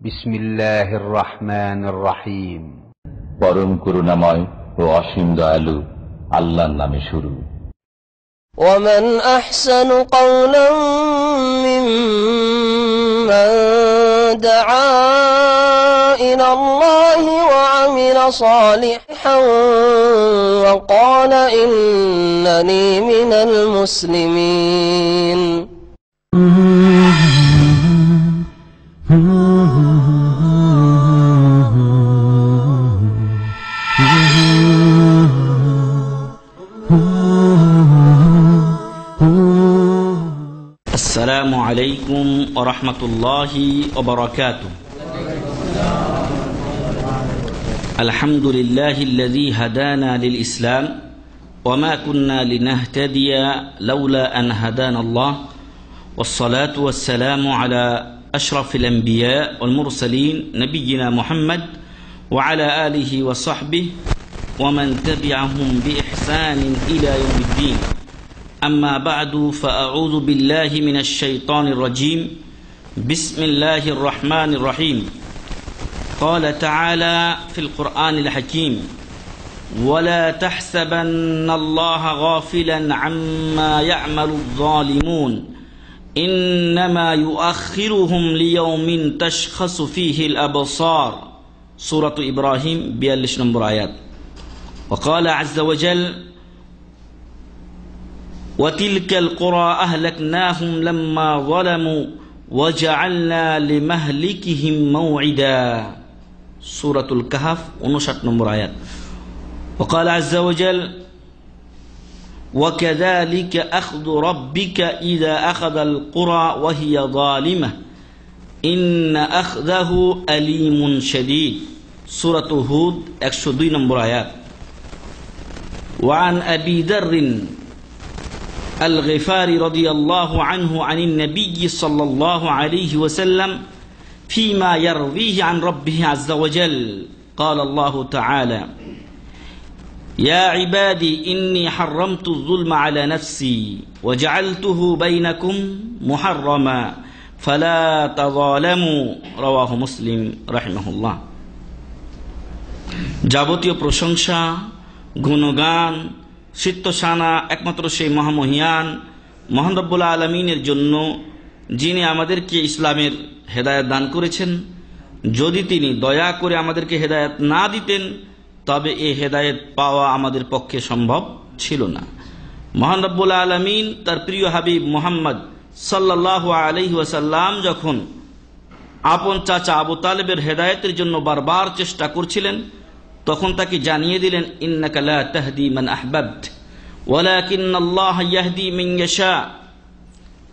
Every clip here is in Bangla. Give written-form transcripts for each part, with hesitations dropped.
বিসমিল্লাহির রহমানির রহিম। পরম করুণাময় ও অসীম দয়ালু আল্লাহর নামে শুরু। ومن أحسن قولا ممن دعا إلى الله وعمل صالحا وقال إنني من المسلمين السلام عليكم ورحمة الله وبركاته. الحمد لله الذي هدانا للإسلام وما كنا لنهتدي لولا أن هدانا الله والصلاة والسلام على أشرف الأنبياء والمرسلين نبينا محمد وعلى آله وصحبه ومن تبعهم بإحسان إلى يوم الدين. أما بعد فأعوذ بالله من الشيطان الرجيم. بسم الله الرحمن الرحيم. قال تعالى في القرآن الحكيم: ولا تحسبن الله غافلا عما يعمل الظالمون إنما يؤخرهم ليوم تشخص فيه الأبصار. سورة إبراهيم 42 নম্বর আয়াত। وقال عز وجل: وتلك القرى أهلكناهم لما ظلموا وجعلنا لمهلكهم موعدا. سورة الكهف 59 নম্বর আয়াত। وقال عز وجل: وكذلك أخذ ربك إذا أخذ القرى وهي ظالمة إن أخذه أليم شديد. سورة هود 102 নম্বর আয়াত। وعن أبي ذر الغفاري رضي الله عنه عن النبي صلى الله عليه وسلم فيما يرويه عن ربه عز وجل قال الله تعالى: يا عبادي إني حرمت الظلم على نفسي وجعلته بينكم محرما فلا تظالموا. رواه مسلم رحمه الله. যাবতীয় প্রশংসা, গুণগান, সিত্তশানা একমাত্র সেই মহামহিয়ান মহান রব্বুল আলামিনের জন্য, যিনি আমাদেরকে ইসলামের হেদায়েত দান করেছেন। যদি তিনি দয়া করে আমাদেরকে হেদায়েত না দিতেন তবে এই হেদায়েত পাওয়া আমাদের পক্ষে সম্ভব ছিল না। মহান রব্বুল আলামিন তার প্রিয় হাবিব মুহাম্মদ সাল্লাল্লাহু আলাইহি ওয়াসাল্লাম যখন আপন চাচা আবু তালেবের হেদায়েতের জন্য বারবার চেষ্টা করছিলেন, তখন তাকে জানিয়ে দিলেন, ইন্নাকা লা তাহদি মান আহবাবত ওয়ালাকিন্নাল্লাহ ইয়াহদি মান ইয়াশা।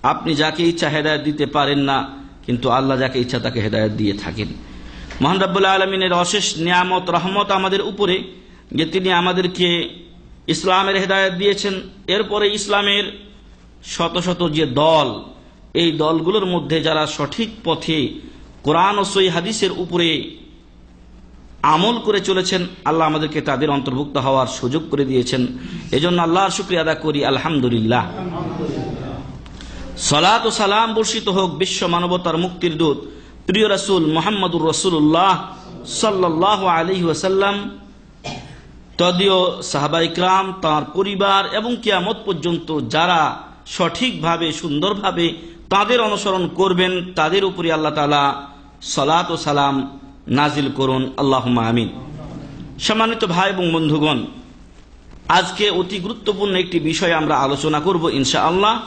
আপনি যাকে ইচ্ছা হেদায়েত দিতে পারেন না, কিন্তু আল্লাহ যাকে ইচ্ছা তাকে হেদায়েত দিয়ে থাকেন। মহান রব্বুল আলামিনের অশেষ নিয়ামত রহমত আমাদের উপরে যে তিনি আমাদেরকে ইসলামের হেদায়েত দিয়েছেন। এরপরে ইসলামের শত শত যে দল, এই দলগুলোর মধ্যে যারা সঠিক পথে কোরআন ও সহিহ হাদিসের উপরে আমল করে চলেছেন, আল্লাহ আমাদেরকে তাদের অন্তর্ভুক্ত হওয়ার সুযোগ করে দিয়েছেন। এজন্য আল্লাহর শুকরিয়া আদা করি, আলহামদুলিল্লাহ। সালাত ও সালাম বর্ষিত হোক বিশ্ব মানবতার মুক্তির দূত প্রিয় রাসূল মুহাম্মদুর রাসূলুল্লাহ সাল্লাল্লাহু আলাইহি ওয়াসাল্লাম, তদীয় সাহাবায়ে কিরাম, তার পরিবার এবং কিয়ামত পর্যন্ত যারা সঠিকভাবে সুন্দরভাবে তাদের অনুসরণ করবেন, তাদের উপরে আল্লাহ তাআলা সালাত ও সালাম নাজিল করুন, আল্লাহুম্মা আমিন। সম্মানিত ভাই এবং বন্ধুগণ, আজকে অতি গুরুত্বপূর্ণ একটি বিষয় আমরা আলোচনা করব ইনশাআল্লাহ।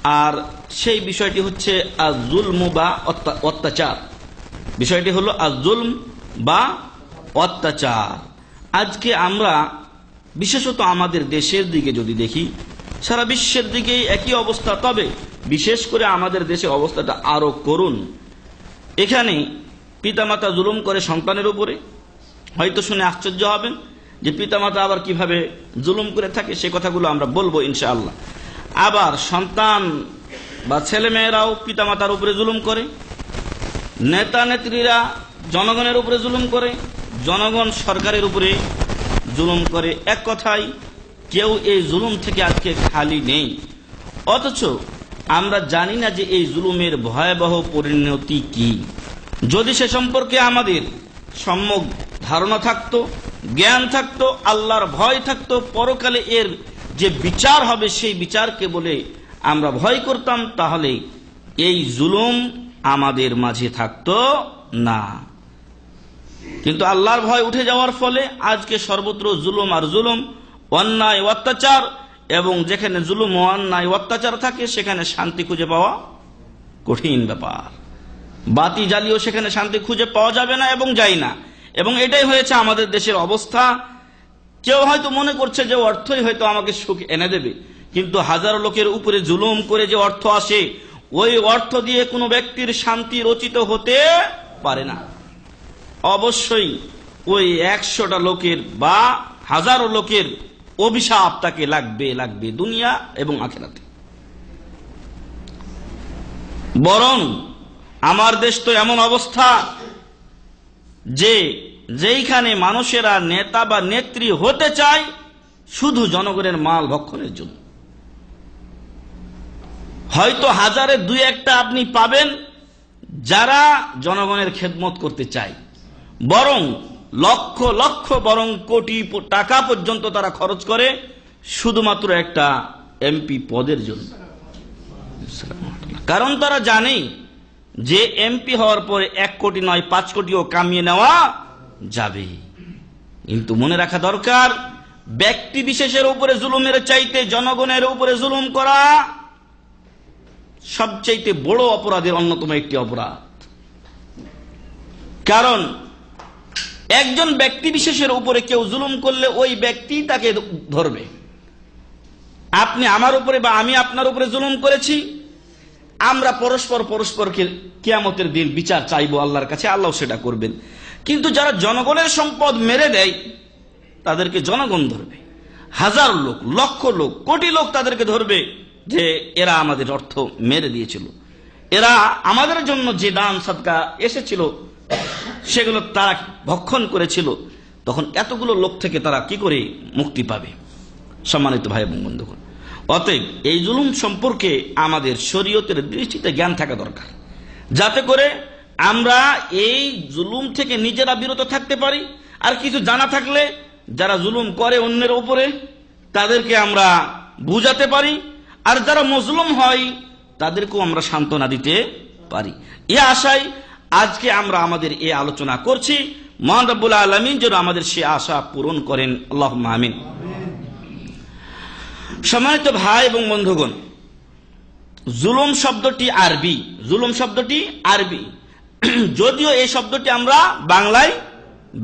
আর সেই বিষয়টি হচ্ছে আয-যুলম বা অত্যাচার। বিষয়টি হলো আয-যুলম বা অত্যাচার। আজকে আমরা বিশেষত আমাদের দেশের দিকে যদি দেখি, সারা বিশ্বের দিকেই একই অবস্থা, তবে বিশেষ করে আমাদের দেশের অবস্থাটা আরো করুণ। এখানে পিতামাতা জুলুম করে সন্তানের উপরে। হয়তো শুনে আশ্চর্য হবেন যে পিতামাতা আবার কিভাবে জুলুম করে থাকে, সে কথাগুলো আমরা বলবো ইনশাআল্লাহ। আবার সন্তান বা ছেলেমেয়েরাও পিতামাতার উপরে জুলুম করে, নেতা নেত্রীরা জনগণের উপরে জুলুম করে, জনগণ সরকারের উপরে জুলুম করে। এক কথায় কেউ এই জুলুম থেকে আজকে খালি নেই। অথচ আমরা জানি না যে এই জুলুমের ভয়াবহ পরিণতি কি। যদি সে সম্পর্কে আমাদের সম্যক ধারণা থাকতো, জ্ঞান থাকতো, আল্লাহর ভয় থাকতো, পরকালে এর যে বিচার হবে সেই বিচারকে বলে আমরা ভয় করতাম, তাহলে এই জুলুম আমাদের মাঝে থাকতো না। কিন্তু আল্লাহর ভয় উঠে যাওয়ার ফলে আজকে সর্বত্র জুলুম আর জুলুম, অন্যায় অত্যাচার, এবং যেখানে জুলুম ও অন্যায় অত্যাচার থাকে সেখানে শান্তি খুঁজে পাওয়া কঠিন ব্যাপার। বাতি জ্বালিয়েও সেখানে শান্তি খুঁজে পাওয়া যাবে না এবং যায় না। এবং এটাই হয়েছে আমাদের দেশের অবস্থা। কেউ হয়তো মনে করছে যে অর্থই হয়তো আমাকে সুখ এনে দেবে, কিন্তু হাজারো লোকের উপরে জুলুম করে যে অর্থ আসে, ওই অর্থ দিয়ে কোনো ব্যক্তির শান্তি রচিত হতে পারে না। অবশ্যই ওই 100টা লোকের বা হাজারো লোকের অভিশাপ তাকে লাগবে লাগবে দুনিয়া এবং আখিরাতে। বরং আমার দেশ তো এমন অবস্থা যে যেইখানে মানুষেরা নেতা বা নেত্রী হতে চায় শুধু জনগণের মাল ভক্ষণের জন্য। হয়তো হাজারে 2-1টা আপনি পাবেন যারা জনগণের খেদমত করতে চায়, বরং লক্ষ লক্ষ বরং কোটি টাকা পর্যন্ত তারা খরচ করে শুধুমাত্র একটা এমপি পদের জন্য। কারণ তারা জানে যে এমপি হওয়ার পরে 1 কোটি নয় 5 কোটিও কামিয়ে নেওয়া যাবে। কিন্তু মনে রাখা দরকার, ব্যক্তি বিশেষের উপরে জুলুমের চাইতে জনগণের উপরে জুলুম করা সবচাইতে বড় অপরাধের অন্যতম একটি অপরাধ। কারণ একজন ব্যক্তি বিশেষের উপরে কেউ জুলুম করলে ওই ব্যক্তি তাকে ধরবে। আপনি আমার উপরে বা আমি আপনার উপরে জুলুম করেছি, আমরা পরস্পরকে কিয়ামতের দিন বিচার চাইবো আল্লাহর কাছে, আল্লাহ সেটা করবেন। কিন্তু যারা জনগণের সম্পদ মেরে দেয় তাদেরকে জনগণ ধরবে, হাজার লোক, লক্ষ লোক, কোটি লোক তাদেরকে ধরবে যে এরা আমাদের অর্থ মেরে দিয়েছিল, এরা আমাদের জন্য যে দান সদকা এসেছিল সেগুলো তারা ভক্ষণ করেছিল। তখন এতগুলো লোক থেকে তারা কি করে মুক্তি পাবে? সম্মানিত ভাই এবং বন্ধুগণ, অতএব এই জুলুম সম্পর্কে আমাদের শরীয়তের দৃষ্টিতে জ্ঞান থাকা দরকার, যাতে করে আমরা এই জুলুম থেকে নিজেরা বিরত থাকতে পারি। আর কিছু জানা থাকলে যারা জুলুম করে অন্যের উপরে তাদেরকে আমরা বুঝাতে পারি, আর যারা মজলুম হয় তাদেরকেও আমরা সান্ত্বনা দিতে পারি। এ আশায় আজকে আমরা আমাদের এই আলোচনা করছি। মহান রব্বুল আলামিন যেন আমাদের সে আশা পূরণ করেন, আল্লাহুম্মা আমিন। সম্মানিত ভাই এবং বন্ধুগণ, জুলুম শব্দটি আরবি, জুলুম শব্দটি আরবি, যদিও এই শব্দটি আমরা বাংলায়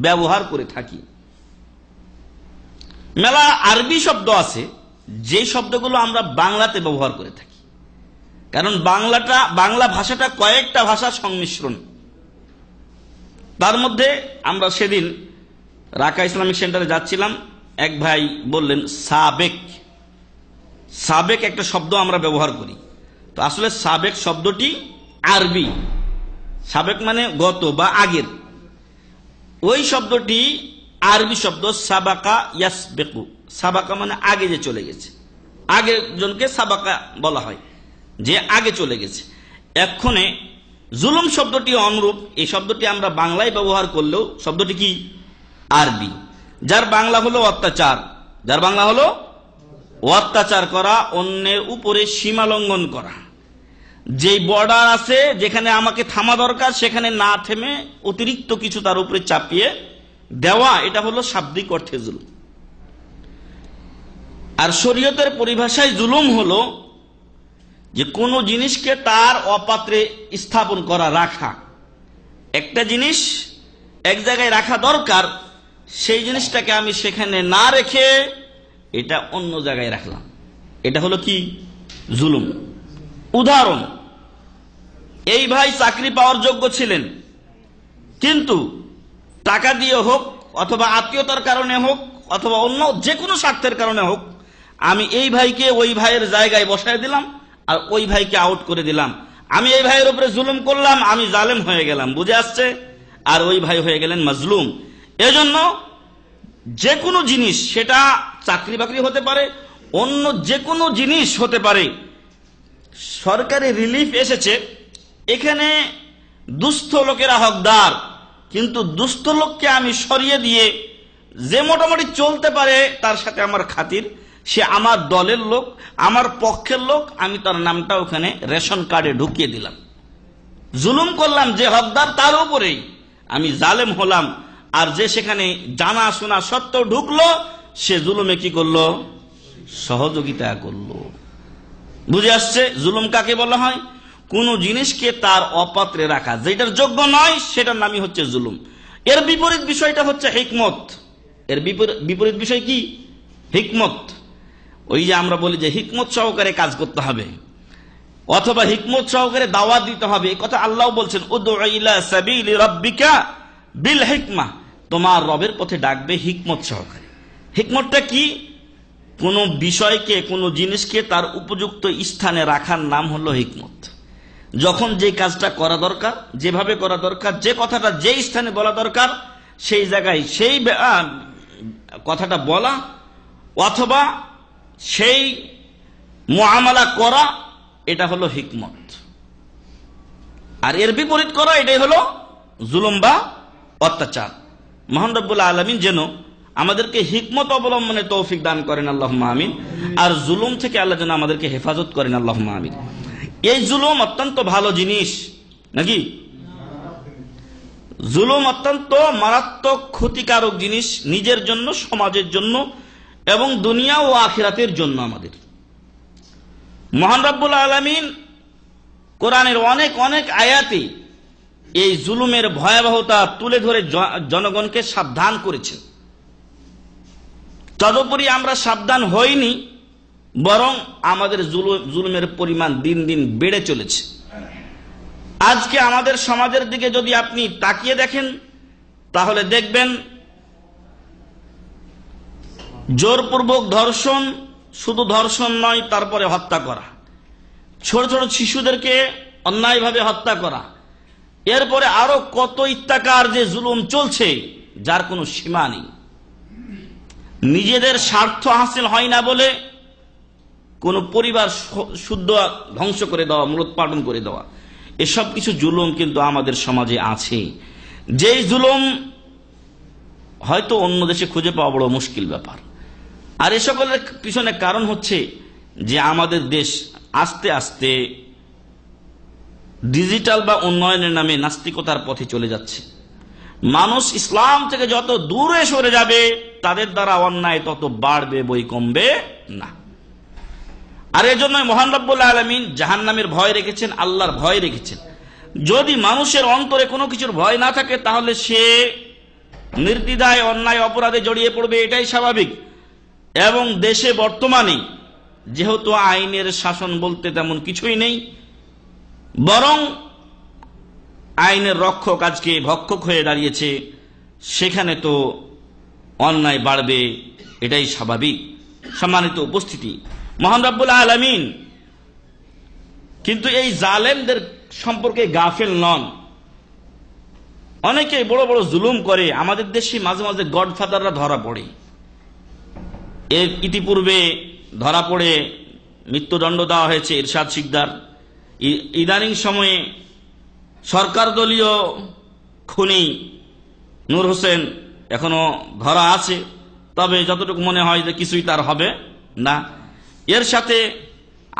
ব্যবহার করে থাকি। মেলা আরবি শব্দ আছে যে শব্দগুলো আমরা বাংলাতে ব্যবহার করে থাকি, কারণ বাংলা ভাষাটা কয়েকটা ভাষার সংমিশ্রণ। তার মধ্যে আমরা সেদিন রাকা ইসলামিক সেন্টারে যাচ্ছিলাম, এক ভাই বললেন সাবেক, সাবেক একটা শব্দ আমরা ব্যবহার করি। তো আসলে সাবেক শব্দটি আরবি, সাবেক মানে গত বা আগের। ওই শব্দটি আরবি শব্দ সাবাকা ইয়াসবেকু, সাবাকা মানে আগে যে চলে গেছে, আগের জনকে সাবাকা বলা হয়, যে আগে চলে গেছে। এক্ষণে জুলুম শব্দটি অনুরূপ, এই শব্দটি আমরা বাংলায় ব্যবহার করলেও শব্দটি কি আরবি, যার বাংলা হলো অত্যাচার, যার বাংলা হলো অত্যাচার করা, অন্যের উপরে সীমা লঙ্ঘন করা। যেই বর্ডার আছে যেখানে আমাকে থামা দরকার সেখানে না থেমে অতিরিক্ত কিছু তার উপরে চাপিয়ে দেওয়া, এটা হলো শাব্দিক অর্থে জুলুম। আর শরীয়তের পরিভাষায় জুলুম হলো যে কোনো জিনিসকে তার অপাত্রে স্থাপন করা, রাখা। একটা জিনিস এক জায়গায় রাখা দরকার, সেই জিনিসটাকে আমি সেখানে না রেখে এটা অন্য জায়গায় রাখলাম, এটা হলো কি জুলুম। উদাহরণ, এই ভাই চাকরি পাওয়ার যোগ্য ছিলেন, কিন্তু টাকা দিয়ে হোক অথবা আত্মীয়তার কারণে হোক অথবা অন্য যে কোনো স্বার্থের কারণে হোক, আমি এই ভাইকে ওই ভাইয়ের জায়গায় বসায় দিলাম আর ওই ভাইকে আউট করে দিলাম। আমি এই ভাইয়ের উপরে জুলুম করলাম, আমি জালেম হয়ে গেলাম, বুঝে আসছে, আর ওই ভাই হয়ে গেলেন মাজলুম। এজন্য যে কোনো জিনিস, সেটা চাকরি বাকরি হতে পারে, অন্য যে কোনো জিনিস হতে পারে, সরকারি রিলিফ এসেছে, এখানে দুস্থ লোকেরা হকদার, কিন্তু দুস্থ লোককে আমি সরিয়ে দিয়ে যে মোটামুটি চলতে পারে তার সাথে আমার খাতির, সে আমার দলের লোক, আমার পক্ষের লোক, আমি তার নামটা ওখানে রেশন কার্ডে ঢুকিয়ে দিলাম। জুলুম করলাম যে হকদার তার উপরেই, আমি জালেম হলাম। আর যে সেখানে জানা শোনা সত্ত্বেও ঢুকলো, সে জুলুমে কি করলো? সহযোগিতা করলো। বুঝে আসছে জুলুম কাকে বলা হয়? কোন জিনিসকে তার অপাত্রে রাখা, যেটার যোগ্য নয় সেটার নামই হচ্ছে জুলুম। এর বিপরীত বিষয়টা হচ্ছে হিকমত। এর বিপরীত বিষয় কি? হিকমত। ওই যে আমরা বলি যে হিকমত সহকারে কাজ করতে হবে, অথবা হিকমত সহকারে দাওয়াত দিতে হবে। এই কথা আল্লাহ বলছেন, উদউ ইলা সাবিলি রাব্বিকা বিল হিকমা, তোমার রবের পথে ডাকবে হিকমত সহকারে। হিকমতটা কি? কোন বিষয়কে, কোন জিনিসকে তার উপযুক্ত স্থানে রাখার নাম হলো হিকমত। যখন যে কাজটা করা দরকার, যেভাবে করা দরকার, যে কথাটা যে স্থানে বলা দরকার, সেই জায়গায় সেই কথাটা বলা, অথবা সেই মুআমালা করা, এটা হলো হিকমত। আর এর বিপরীত করা, এটাই হলো জুলুম বা অত্যাচার। মহান রব্বুল আলামিন যেন আমাদেরকে হিকমত অবলম্বনে তৌফিক দান করেন, আল্লাহুম্মা আমিন। আর জুলুম থেকে আল্লাহ যেন আমাদেরকে হেফাজত করেন, আল্লাহুম্মা আমিন। এই জুলুম অত্যন্ত ভালো জিনিস নাকি? জুলুম অত্যন্ত মারাত্মক ক্ষতিকারক জিনিস, নিজের জন্য, সমাজের জন্য এবং দুনিয়া ও আখিরাতের জন্য আমাদের। মহান রব্বুল আলামিন কোরআনের অনেক অনেক আয়াতে এই জুলুমের ভয়াবহতা তুলে ধরে জনগণকে সাবধান করেছেন। তদুপরি আমরা সাবধান হইনি, বরং আমাদের জুলুমের পরিমাণ দিন দিন বেড়ে চলেছে। আজকে আমাদের সমাজের দিকে যদি আপনি তাকিয়ে দেখেন, তাহলে দেখবেন জোরপূর্বক ধর্ষণ, শুধু ধর্ষণ নয়, তারপরে হত্যা করা, ছোট ছোট শিশুদেরকে অন্যায়ভাবে হত্যা করা, এরপরে আরো কত ইত্যাকার যে জুলুম চলছে, যার কোনো সীমা নেই। নিজেদের স্বার্থ হাসিল হয় না বলে কোন পরিবার শুদ্ধ ধ্বংস করে দেওয়া, মূলোৎপাটন করে দেওয়া, এসব কিছু জুলুম কিন্তু আমাদের সমাজে আছে। যেই জুলুম হয়তো অন্য দেশে খুঁজে পাওয়া বড় মুশকিল ব্যাপার। আর এ সকলের পিছনে কারণ হচ্ছে যে আমাদের দেশ আস্তে আস্তে ডিজিটাল বা উন্নয়নের নামে নাস্তিকতার পথে চলে যাচ্ছে। মানুষ ইসলাম থেকে যত দূরে সরে যাবে, তাদের দ্বারা অন্যায় তত বাড়বে, বই কমবে না। আর এজন্য মহান রব্বুল আলামিন জাহান্নামের ভয় রেখেছেন, আল্লাহর ভয় রেখেছেন। যদি মানুষের অন্তরে কোনো কিছুর ভয় না থাকে, তাহলে সে নির্দ্বিধায় অন্যায় অপরাধে জড়িয়ে পড়বে, এটাই স্বাভাবিক। এবং দেশে বর্তমানে যেহেতু আইনের শাসন বলতে তেমন কিছুই নেই, বরং আইনের রক্ষক আজকে ভক্ষক হয়ে দাঁড়িয়েছে, সেখানে তো অন্যায় বাড়বে, এটাই স্বাভাবিক। সম্মানিত উপস্থিতি, মহান রব্বুল আলামিন কিন্তু এই জালেমদের সম্পর্কে গাফেল নন। অনেকে বড় বড় জুলুম করে, আমাদের দেশে মাঝে মাঝে গডফাদাররা ধরা পড়ে। এর ইতিপূর্বে ধরা পড়ে মৃত্যুদণ্ড দেওয়া হয়েছে ইরশাদ শিকদার। ইদানিং সময়ে সরকার দলীয় খুনি নূর হোসেন এখনো ধরা আছে, তবে যতটুকু মনে হয় যে কিছুই তার হবে না। এর সাথে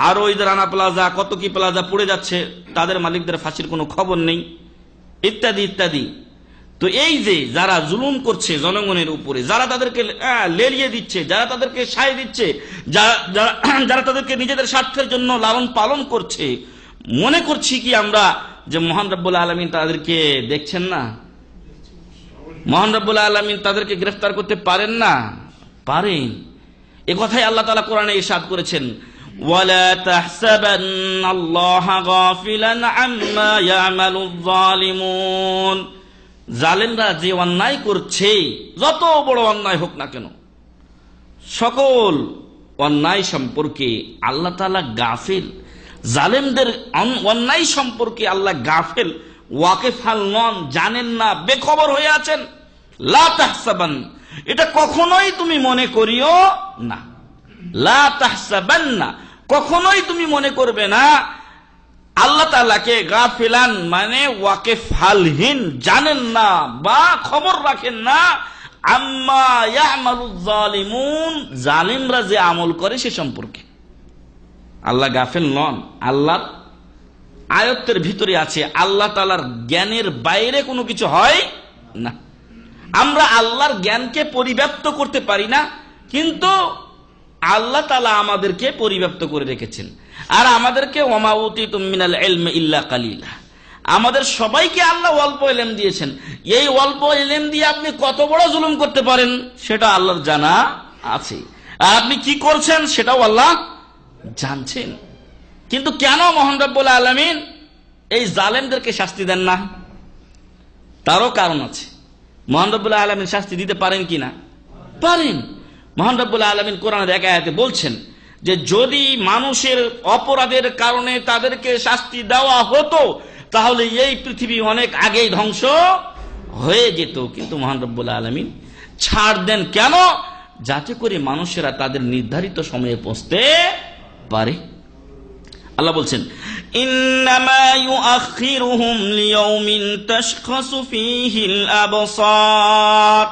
আরো ওই রানা প্লাজা, কত কি প্লাজা পড়ে যাচ্ছে, তাদের মালিকদের ফাঁসির কোনো খবর নেই, ইত্যাদি ইত্যাদি। তো এই যে যারা জুলুম করছে জনগণের উপরে, যারা তাদেরকে লেলিয়ে দিচ্ছে, যারা তাদেরকে সায় দিচ্ছে, যারা তাদেরকে নিজেদের স্বার্থের জন্য লালন পালন করছে, মনে করছি কি আমরা যে মহান রব্বুল আলামিন তাদেরকে দেখছেন না? মহান রব্বুল আলামিন তাদেরকে গ্রেফতার করতে পারেন না? পারেন। এ কথাই আল্লাহ তাআলা কোরআনে ইরশাদ করেছেন, ওয়ালা তাহসাবান্নাল্লাহা গাফিলান আম্মা ইয়ামালুয যালিমুন। জালেমরা যে অন্যায় করছে, যত বড় অন্যায় হোক না কেন, সকল অন্যায় সম্পর্কে আল্লাহ তাআলা গাফিল। জালেমদের অন্যায় সম্পর্কে আল্লাহ গাফিল, ওয়াকিফাল নন, জানেন না, বেখবর হয়ে আছেন। লা তাহসাবান, এটা কখনোই তুমি মনে করিও না। লা তাহসাবান্না, কখনোই তুমি মনে করবে না আল্লাহ তাআলাকে গাফিলান মানে ওয়াকিফ হালহীন, জানেন না বা খবর রাখেন না, আম্মা ইয়ামালুয যালিমুন, জালিমরা যে আমল করে সে সম্পর্কে। আল্লাহ গাফিল নন, আল্লাহর আয়ত্তের ভিতরে আছে, আল্লাহ তাআলার জ্ঞানের বাইরে কোনো কিছু হয় না। আমরা আল্লাহর জ্ঞানকে পরিব্যাপ্ত করতে পারি না, কিন্তু আল্লাহ তাআলা আমাদেরকে পরিব্যাপ্ত করে রেখেছেন। আর আমাদেরকে ওমা উতিতুম মিনাল ইলমি ইল্লা কালিলা, আমাদের সবাইকে আল্লাহ অল্প ইলম দিয়েছেন। এই অল্প ইলম দিয়ে আপনি কত বড় জুলুম করতে পারেন সেটা আল্লাহর জানা আছে, আর আপনি কি করছেন সেটাও আল্লাহ জানছেন। কিন্তু কেন মহান রব্বুল আলামিন এই জালেমদেরকে শাস্তি দেন না? তারও কারণ আছে। মহান রব্বুল আলামিন শাস্তি দিতে পারেন কিনা? পারেন। মহান রব্বুল আলামিন কোরআনের এক আয়াতে বলছেন যে যদি মানুষের অপরাধের কারণে তাদেরকে শাস্তি দেওয়া হতো তাহলে এই পৃথিবী অনেক আগেই ধ্বংস হয়ে যেত। কিন্তু মহান রব্বুল আলামিন ছাড় দেন কেন? যাতে করে মানুষেরা তাদের নির্ধারিত সময়ে পৌঁছতে পারে। আল্লাহ বলছেন ইন্নামা ইউআখিরুহুম লিয়াউমিন তাশখাসু ফীহিল আবসার।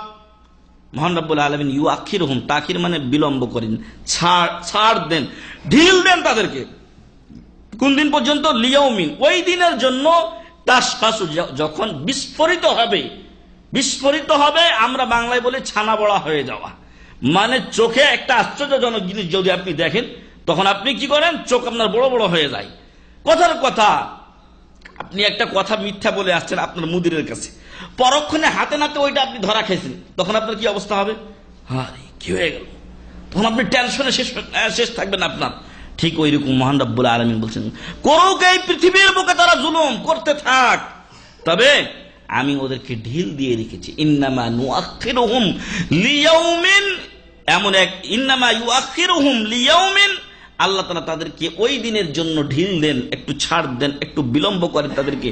মহান রব্বুল আলামিন ইউআখিরুহুম, তাখির মানে বিলম্ব করেন, ছাড় দেন, ঢিল দেন তাদেরকে। কোন দিন পর্যন্ত? লিয়াউমিন, ওই দিনের জন্য, তাশখাসু, যখন বিস্ফোরিত হবে। বিস্ফোরিত হবে আমরা বাংলায় বলি ছানা বড়া হয়ে যাওয়া, মানে চোখে একটা আশ্চর্যজনক জিনিস যদি আপনি দেখেন তখন আপনি কি করেন? চোখ আপনার বড় বড় হয়ে যায়। কথার কথা, আপনি একটা কথা মিথ্যা বলে আসছেন আপনার মুদিরের কাছে, পরক্ষণে হাতে নাতে ওইটা আপনি ধরা খাইছেন, তখন আপনার কি অবস্থা হবে? আরে কি হয়ে গেল? তখন আপনি টেনশনে শেষ থাকবেন আপনার। ঠিক ওই রকম মহান রব্বুল আলামিন বলছেন করুক এই পৃথিবীর বুকে তারা জুলুম করতে থাক, তবে আমি ওদেরকে ঢিল দিয়ে রেখেছি। ইন্নামা নুআখিরুহুম লিয়াউমিন, এমন এক ইন্নামা ইউআখিরুহুম লিয়াউমিন, আল্লাহ তাআলা তাদেরকে ওই দিনের জন্য ঢিল দেন, একটু ছাড় দেন, একটু বিলম্ব করেন তাদেরকে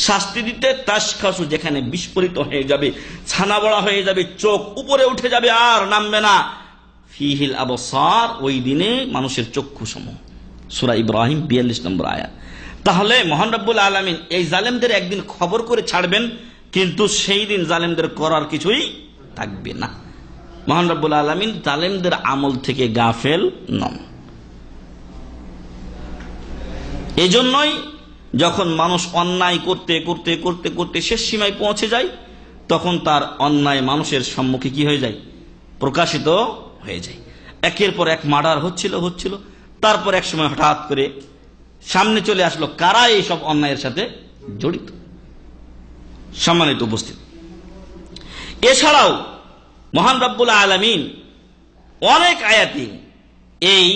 শাস্তি দিতে। তাশখাসু, যেখানে বিস্ফোরিত হয়ে যাবে, ছানা বড়া হয়ে যাবে, চোখ উপরে উঠে যাবে আর নামবে না। ফীহিল আবসার, ওই দিনে মানুষের চক্ষু সমূহ। সূরা ইব্রাহিম 42 নম্বর আয়াত। তাহলে মহান রব্বুল আলামিন এই জালেমদের একদিন খবর করে ছাড়বেন, কিন্তু সেই দিন জালেমদের করার কিছুই থাকবে না। মহান রব্বুল আলামিন জালেমদের আমল থেকে গাফেল নন। এই জন্যই যখন মানুষ অন্যায় করতে করতে করতে করতে শেষ সীমায় পৌঁছে যায় তখন তার অন্যায় মানুষের সম্মুখে কি হয়ে যায়? প্রকাশিত হয়ে যায়। একের পর এক মার্ডার হচ্ছিল, তারপর এক সময় হঠাৎ করে সামনে চলে আসলো কারা এই সব অন্যায়ের সাথে জড়িত। সম্মানিত উপস্থিত, এছাড়াও মহান রব্বুল আলামিন অনেক আয়াতে এই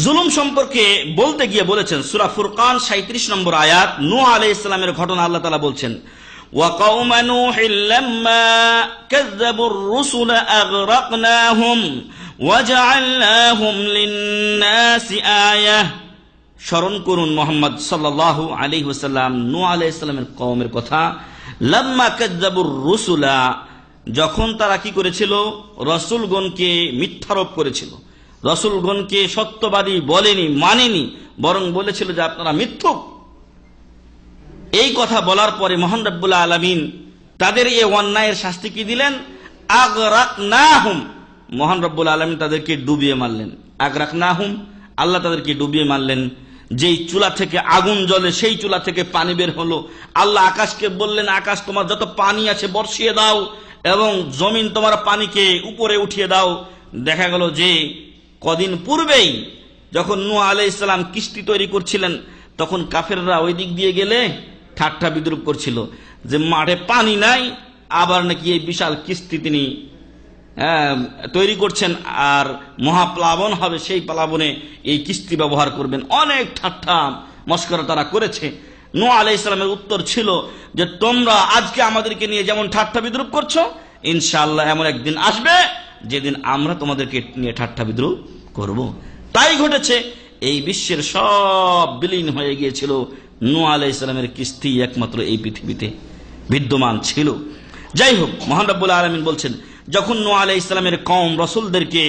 জুলুম সম্পর্কে বলতে গিয়ে বলেছেন। সূরা ফুরকান 37 নম্বর আয়াত, নূহ আলাইহিস সালামের ঘটনা আল্লাহ তাআলা বলছেন ওয়া কওমা নূহিল লাম্মা কাযযাবুর রুসুলা আগরাকনাহুম ওয়া জাআলনাহুম লিন-নাসি আয়াহ। স্মরণ করুন মুহাম্মদ সাল্লাল্লাহু আলাইহি ওয়াসাল্লাম নূহ আলাইহিস সালামের কওমের কথা। লাম্মা কাযযাবুর রুসুলা, যখন তারা কি করেছিল? রাসূলগণকে মিথ্যারোপ করেছিল, রাসূলগণকে সত্যবাদী বলেনি, মানেনি, বরং বলেছিল যে আপনারা মিথ্যুক। এই কথা বলার পরে মহান রব্বুল আলামিন তাদের এই অন্যায়ের শাস্তি কি দিলেন? আগরাকনাহুম, মহান রব্বুল আলামিন তাদেরকে ডুবিয়ে মারলেন। আগরাকনাহুম, আল্লাহ তাদেরকে ডুবিয়ে মারলেন। যেই চুলা থেকে আগুন জ্বলে সেই চুলা থেকে পানি বের হলো। আল্লাহ আকাশকে বললেন, আকাশ তোমার যত পানি আছে বর্ষিয়ে দাও, এবং জমিন তোমার পানিকে উপরে উঠিয়ে দাও। দেখা গেল যে কদিন পূর্বেই যখন নূহ আলাইহিস সালাম কিস্তি তৈরি করছিলেন তখন কাফেররা ওই দিক দিয়ে গেলে ঠাট্টা বিদ্রুপ করছিল যে মাঠে পানি নাই, আবার নাকি এই বিশাল কিস্তি তিনি তৈরি করছেন আর মহাপ্লাবন হবে, সেই প্লাবনে এই কিস্তি ব্যবহার করবেন। অনেক ঠাট্টা মস্করা তারা করেছে। নূহ আলাইহিস সালামের উত্তর ছিল যে তোমরা আজকে আমাদেরকে নিয়ে যেমন ঠাট্টা বিদ্রুপ করছো, ইনশাআল্লাহ এমন একদিন আসবে যেদিন আমরা তোমাদেরকে নিয়ে ঠাট্টা বিদ্রুপ করব। তাই ঘটেছে। এই বিশ্বের সব বিলীন হয়ে গিয়েছিল, নূহ আলাইহিস সালামের কিস্তি একমাত্র এই পৃথিবীতে বিদ্যমান ছিল। যাই হোক, মহান রব্বুল আলামিন বলছেন যখন নূহ আলাইহিস সালামের কওম রাসূলদেরকে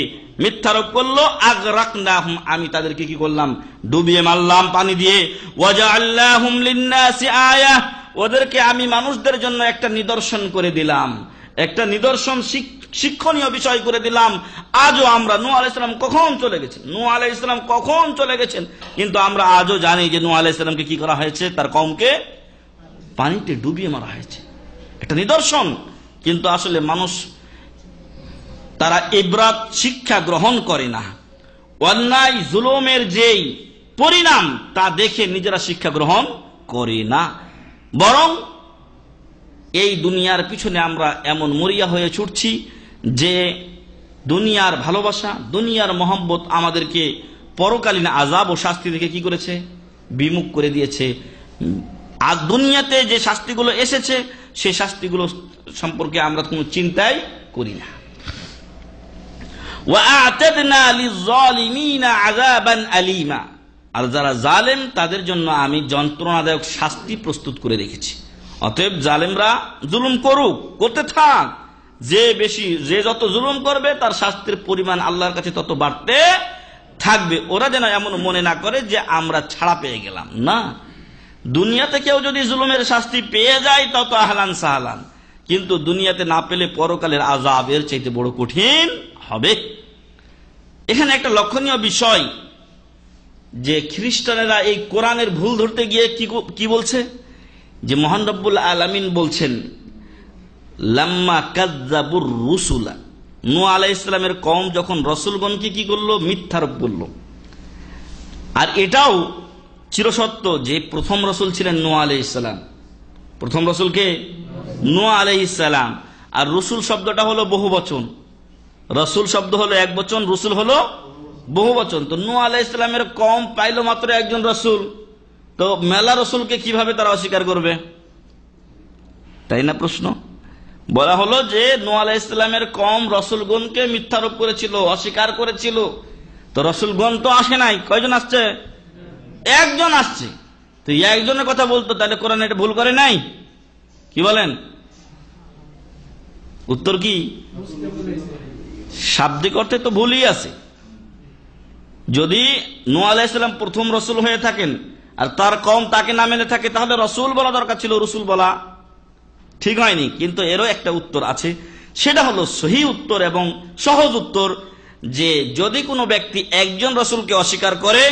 মিথ্যারোপ করলো, আগরাকনাহুম, আমি তাদেরকে কি করলাম? ডুবিয়ে মারলাম পানি দিয়ে। ওয়াজআলনাহুম লিন-নাসি আয়া, ওদেরকে আমি মানুষদের জন্য একটা নিদর্শন করে দিলাম, একটা নিদর্শন শিক্ষণীয় বিষয় করে দিলাম। আজও আমরা নূহ আলাইহিস সালাম কখন চলে গেছেন, নূহ আলাইহিস সালাম কখন চলে গেছেন, কিন্তু আমরা আজও জানি যে নূহ আলাইহিস সালামকে কি করা হয়েছে? তার কওমকে পানিতে ডুবিয়ে মারা হয়েছে, একটা নিদর্শন। কিন্তু আসলে মানুষ তারা ইবরাত শিক্ষা গ্রহণ করে না। অন্যায় জুলুমের যেই পরিণাম তা দেখে নিজেরা শিক্ষা গ্রহণ করে না, বরং এই দুনিয়ার পিছনে আমরা এমন মরিয়া হয়ে ছুটছি যে দুনিয়ার ভালোবাসা, দুনিয়ার মহব্বত আমাদেরকে পরকালীন আযাব ও শাস্তি থেকে কি করেছে? বিমুখ করে দিয়েছে। আর দুনিয়াতে যে শাস্তিগুলো এসেছে সেই শাস্তিগুলো সম্পর্কে আমরা কোনো চিন্তাই করি না। ওয়াআতাদনা লিয-যালিমিনা আযাবান আলীমা, আর যারা জালেম তাদের জন্য আমি যন্ত্রণাদায়ক শাস্তি প্রস্তুত করে রেখেছি। অতএব জালেমরা জুলুম করুক, করতে থাক, যে যত জুলুম করবে তার শাস্তির পরিমাণ আল্লাহর কাছে তত বাড়তে থাকবে। ওরা যেন এমন মনে না করে যে আমরা ছাড়া পেয়ে গেলাম। না, দুনিয়াতে কেউ যদি জুলুমের শাস্তি পেয়ে যায় তত আহলান সাহলান, কিন্তু দুনিয়াতে না পেলে পরকালের আযাব এর চাইতে বড় কঠিন হবে। এখানে একটা লক্ষণীয় বিষয় যে খ্রিস্টানেরা এই কোরআনের ভুল ধরতে গিয়ে কি বলছে, যে মহান রব্বুল আলামিন বলছেন লাম্মা কাযযাবুর রুসুলা, নূহ আলাইহিস সালামের কওম যখন রাসূলগণকে কি করলো? মিথ্যারোপ করলো। আর এটাও চিরসত্য যে প্রথম রাসূল ছিলেন নূহ আলাইহিস সালাম। প্রথম রাসূলকে নূহ আলাইহিস সালাম। আর রসুল শব্দটা হলো বহুবচন, রাসূল শব্দ হলো এক বচন, রসুল হলো বহুবচন। তো নূহ আলাইহিস সালামের কওম পাইলো মাত্র একজন রাসূল, তো মেলা রসুলকে কিভাবে তারা অস্বীকার করবে? তাই না প্রশ্ন? বলা হলো যে নূহ আলাইহিস সালামের কওম রাসূলগণকে মিথ্যারোপ করেছিল, অস্বীকার করেছিল। তো রাসূলগণ তো আসে নাই, কয়জন আসছে? একজন আসছে। তো একজনের কথা বলতো, তাহলে কোরআন এটা ভুল করে নাই? কি বলেন? উত্তর কি? শাব্দিক অর্থে তো ভুলই আছে। যদি নূহ আলাইহিস সালাম প্রথম রাসূল হয়ে থাকেন আর তার কওম তাকে না মেনে থাকে, তাহলে রাসূল বলা দরকার ছিল, রাসূল বলা ঠিক হয়নি। কিন্তু এরও একটা উত্তর আছে, সেটা হলো সহি উত্তর এবং সহজ উত্তর, যে যদি কোনো ব্যক্তি একজন রাসূলকে অস্বীকার করে,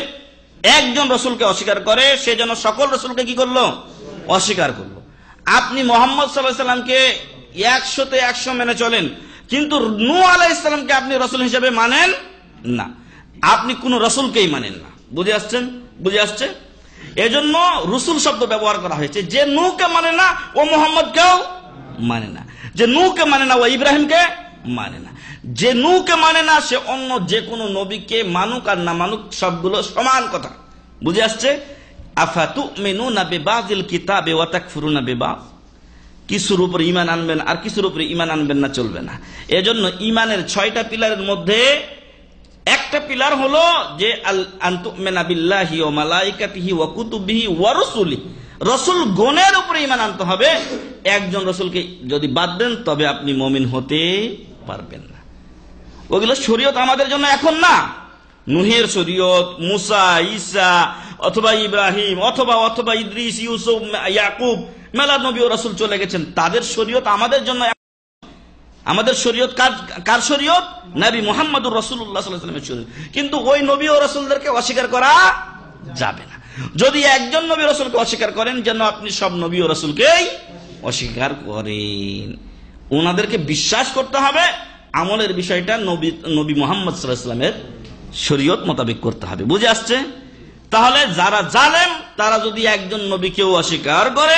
একজন রাসূলকে অস্বীকার করে, সে যেন সকল রাসূলকে কি করলো? অস্বীকার করলো। আপনি মুহাম্মদ সাল্লাল্লাহু আলাইহি সাল্লামকে 100তে 100 মেনে চলেন, কিন্তু নূহ আলাইহিস সালামকে আপনি রাসূল হিসেবে মানেন না, আপনি কোন রাসূলকেই মানেন না। বুঝে আসছেন? বুঝে আসছে? এজন্য রাসূল শব্দ ব্যবহার করা হয়েছে। যে নূহকে মানে না ও মুহাম্মদকেও মানে না, যে নূহকে মানে না ও ইব্রাহিমকে মানে না, যে নূহকে মানে না সে অন্য যে কোনো নবীকে মানুক আর না মানুক সবগুলো সমান কথা। বুঝে আসছে? আফাতুমিনুনা বিবাযিল কিতাবি ওয়া তাকফুরুনা বিবায, কিছুর উপর ঈমান আনবেন আর কিছুর উপরে ঈমান আনবেন না, চলবে না। এজন্য ঈমানের 6টা পিলারের মধ্যে একটা পিলার হলো যে আনতুমিনা বিল্লাহি ওয়া মালাইকাতিহি ওয়া কুতুবিহি ওয়া রাসূলিহি, রাসূল গণের উপরে ঈমান আনতে হবে। একজন রাসূলকে যদি বাদ দেন তবে আপনি মুমিন হতে পারবেন না। ওগুলো শরীয়ত আমাদের জন্য এখন না। নূহের শরীয়ত, মুসা, ঈসা অথবা ইব্রাহিম অথবা ইদ্রিস, ইউসুফ, ইয়াকুব, মেলা নবী ও রাসূল চলে গেছেন, তাদের শরীয়ত আমাদের জন্য। আমাদের শরীয়ত কার শরীয়ত? নবী মুহাম্মদুর রাসূলুল্লাহ সাল্লাল্লাহু আলাইহি ওয়াসাল্লামের শরীয়ত। কিন্তু ওই নবী ও রাসূলদেরকে অস্বীকার করা যাবে না। যদি একজন নবী রাসূলকে অস্বীকার করেন, যেন আপনি সব নবী ও রাসূলকেই অস্বীকার করেন। ওনাদেরকে বিশ্বাস করতে হবে, আমলের বিষয়টা নবী মুহাম্মদ সাল্লাল্লাহু আলাইহি ওয়াসাল্লামের শরীয়ত মোতাবেক করতে হবে। বুঝে আসছে? তাহলে যারা জালেম তারা যদি একজন নবীকেও অস্বীকার করে,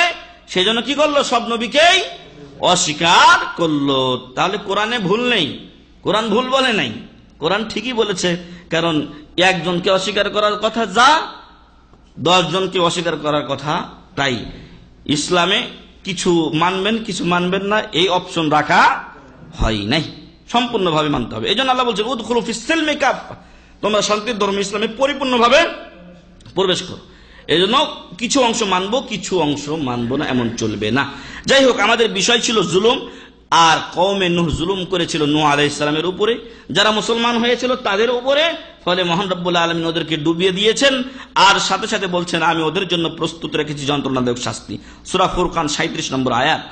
সেজন্য কি করলো? সব নবীকেই অস্বীকার করলো। তাহলে কোরআনে ভুল নেই, কোরআন ভুল বলে নাই, কোরআন ঠিকই বলেছে। কারণ একজনকে অস্বীকার করার কথা যা, 10 জনকে অস্বীকার করার কথা তাই। ইসলামে কিছু মানবেন কিছু মানবেন না এই অপশন রাখা হয় নাই, সম্পূর্ণভাবে মানতে হবে। এই জন্য আল্লাহ বলছেন উদখুলু ফিস সিলমি কাফা, তোমরা শান্তির ধর্ম ইসলামে পরিপূর্ণভাবে প্রবেশ করো। এই জন্য কিছু অংশ মানবো কিছু অংশ মানবো না, এমন চলবে না। যাই হোক, আমাদের বিষয় ছিল জুলুম। আর কওমে নূহ জুলুম করেছিল নূহ আলাইহিস সালামের উপরে, যারা মুসলমান হয়েছিল তাদের উপরে। ফলে মহান রব্বুল আলামিন ওদেরকে ডুবিয়ে দিয়েছেন, আর সাথে সাথে বলছেন আমি ওদের জন্য প্রস্তুত রেখেছি যন্ত্রণাদায়ক শাস্তি। সূরা ফুরকান 37 নম্বর আয়াত।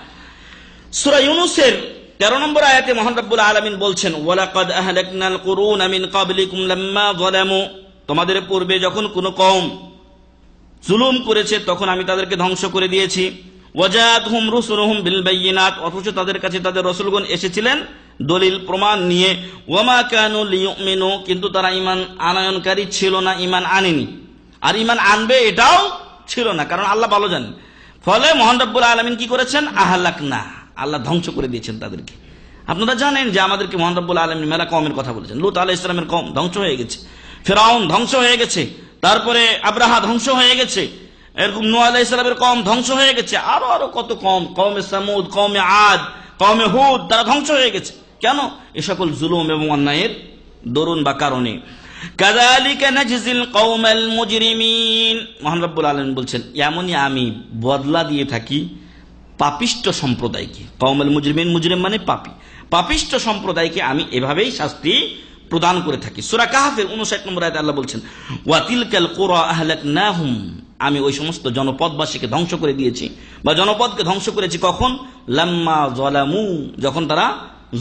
সূরা ইউনূসের 13 নম্বর আয়াতে মহান রব্বুল আলামিন বলছেন ওয়ালাকাদ আহলাকনাল কুরুনা মিন ক্বাবলিকুম লাম্মা যালামু, তোমাদের পূর্বে যখন কোন কওম জুলুম করেছে তখন আমি তাদেরকে ধ্বংস করে দিয়েছি। ওয়াজাতহুম রুসুলুহুম বিল বায়িনাত, অথচ তাদের কাছে তাদের রাসূলগণ এসেছিলেন দলিল প্রমাণ নিয়ে। ওয়ামা কানু লিয়ুমিনু, কিন্তু তারা ঈমান আনয়নকারী ছিল না, ঈমান আনেনি, আর ঈমান আনবে এটাও ছিল না, কারণ আল্লাহ ভালো জানেন। ফলে মহান রব্বুল আলামিন কি করেছেন? আহলাকনা, আল্লাহ ধ্বংস করে দিয়েছেন তাদেরকে। আপনারা জানেন যে আমাদেরকে মহান রব্বুল আলামিন মেলা কওমের কথা বলেছেন। লূত আলাইহিস সালামের কওম ধ্বংস হয়ে গেছে, ফিরআউন ধ্বংস হয়ে গেছে, তারপরে আব্রাহা ধ্বংস হয়ে গেছে, এরকম নূহ আলাইহিস সালামের কওম ধ্বংস হয়ে গেছে, আরো আরো কত কওম, কওমে সামুদ, কওমে আদ, কওমে হুদ, তারা ধ্বংস হয়ে গেছে। কেন? এ সকল জুলুম এবং অন্যায়ের দরুন বা কারণে। কাযালিকা নাজজিল কওমাল মুজরিমিন, মহান রব্বুল আলামিন বলছেন এমনই আমি বদলা দিয়ে থাকি পাপিষ্ঠ সম্প্রদায়কে। কওমাল মুজরিমিন, মুজরিম মানে পাপী, পাপিষ্ঠ সম্প্রদায়কে আমি এভাবেই শাস্তি প্রদান করে থাকি। সূরা কাহফের 59 নম্বর আয়াতে আল্লাহ বলছেন ওয়া তিলকাল কুরা আহলাকনাহুম, আমি ওই সমস্ত জনপদবাসীকে ধ্বংস করে দিয়েছি বা জনপদকে ধ্বংস করেছি। কখন? লাম্মা যালামু, যখন তারা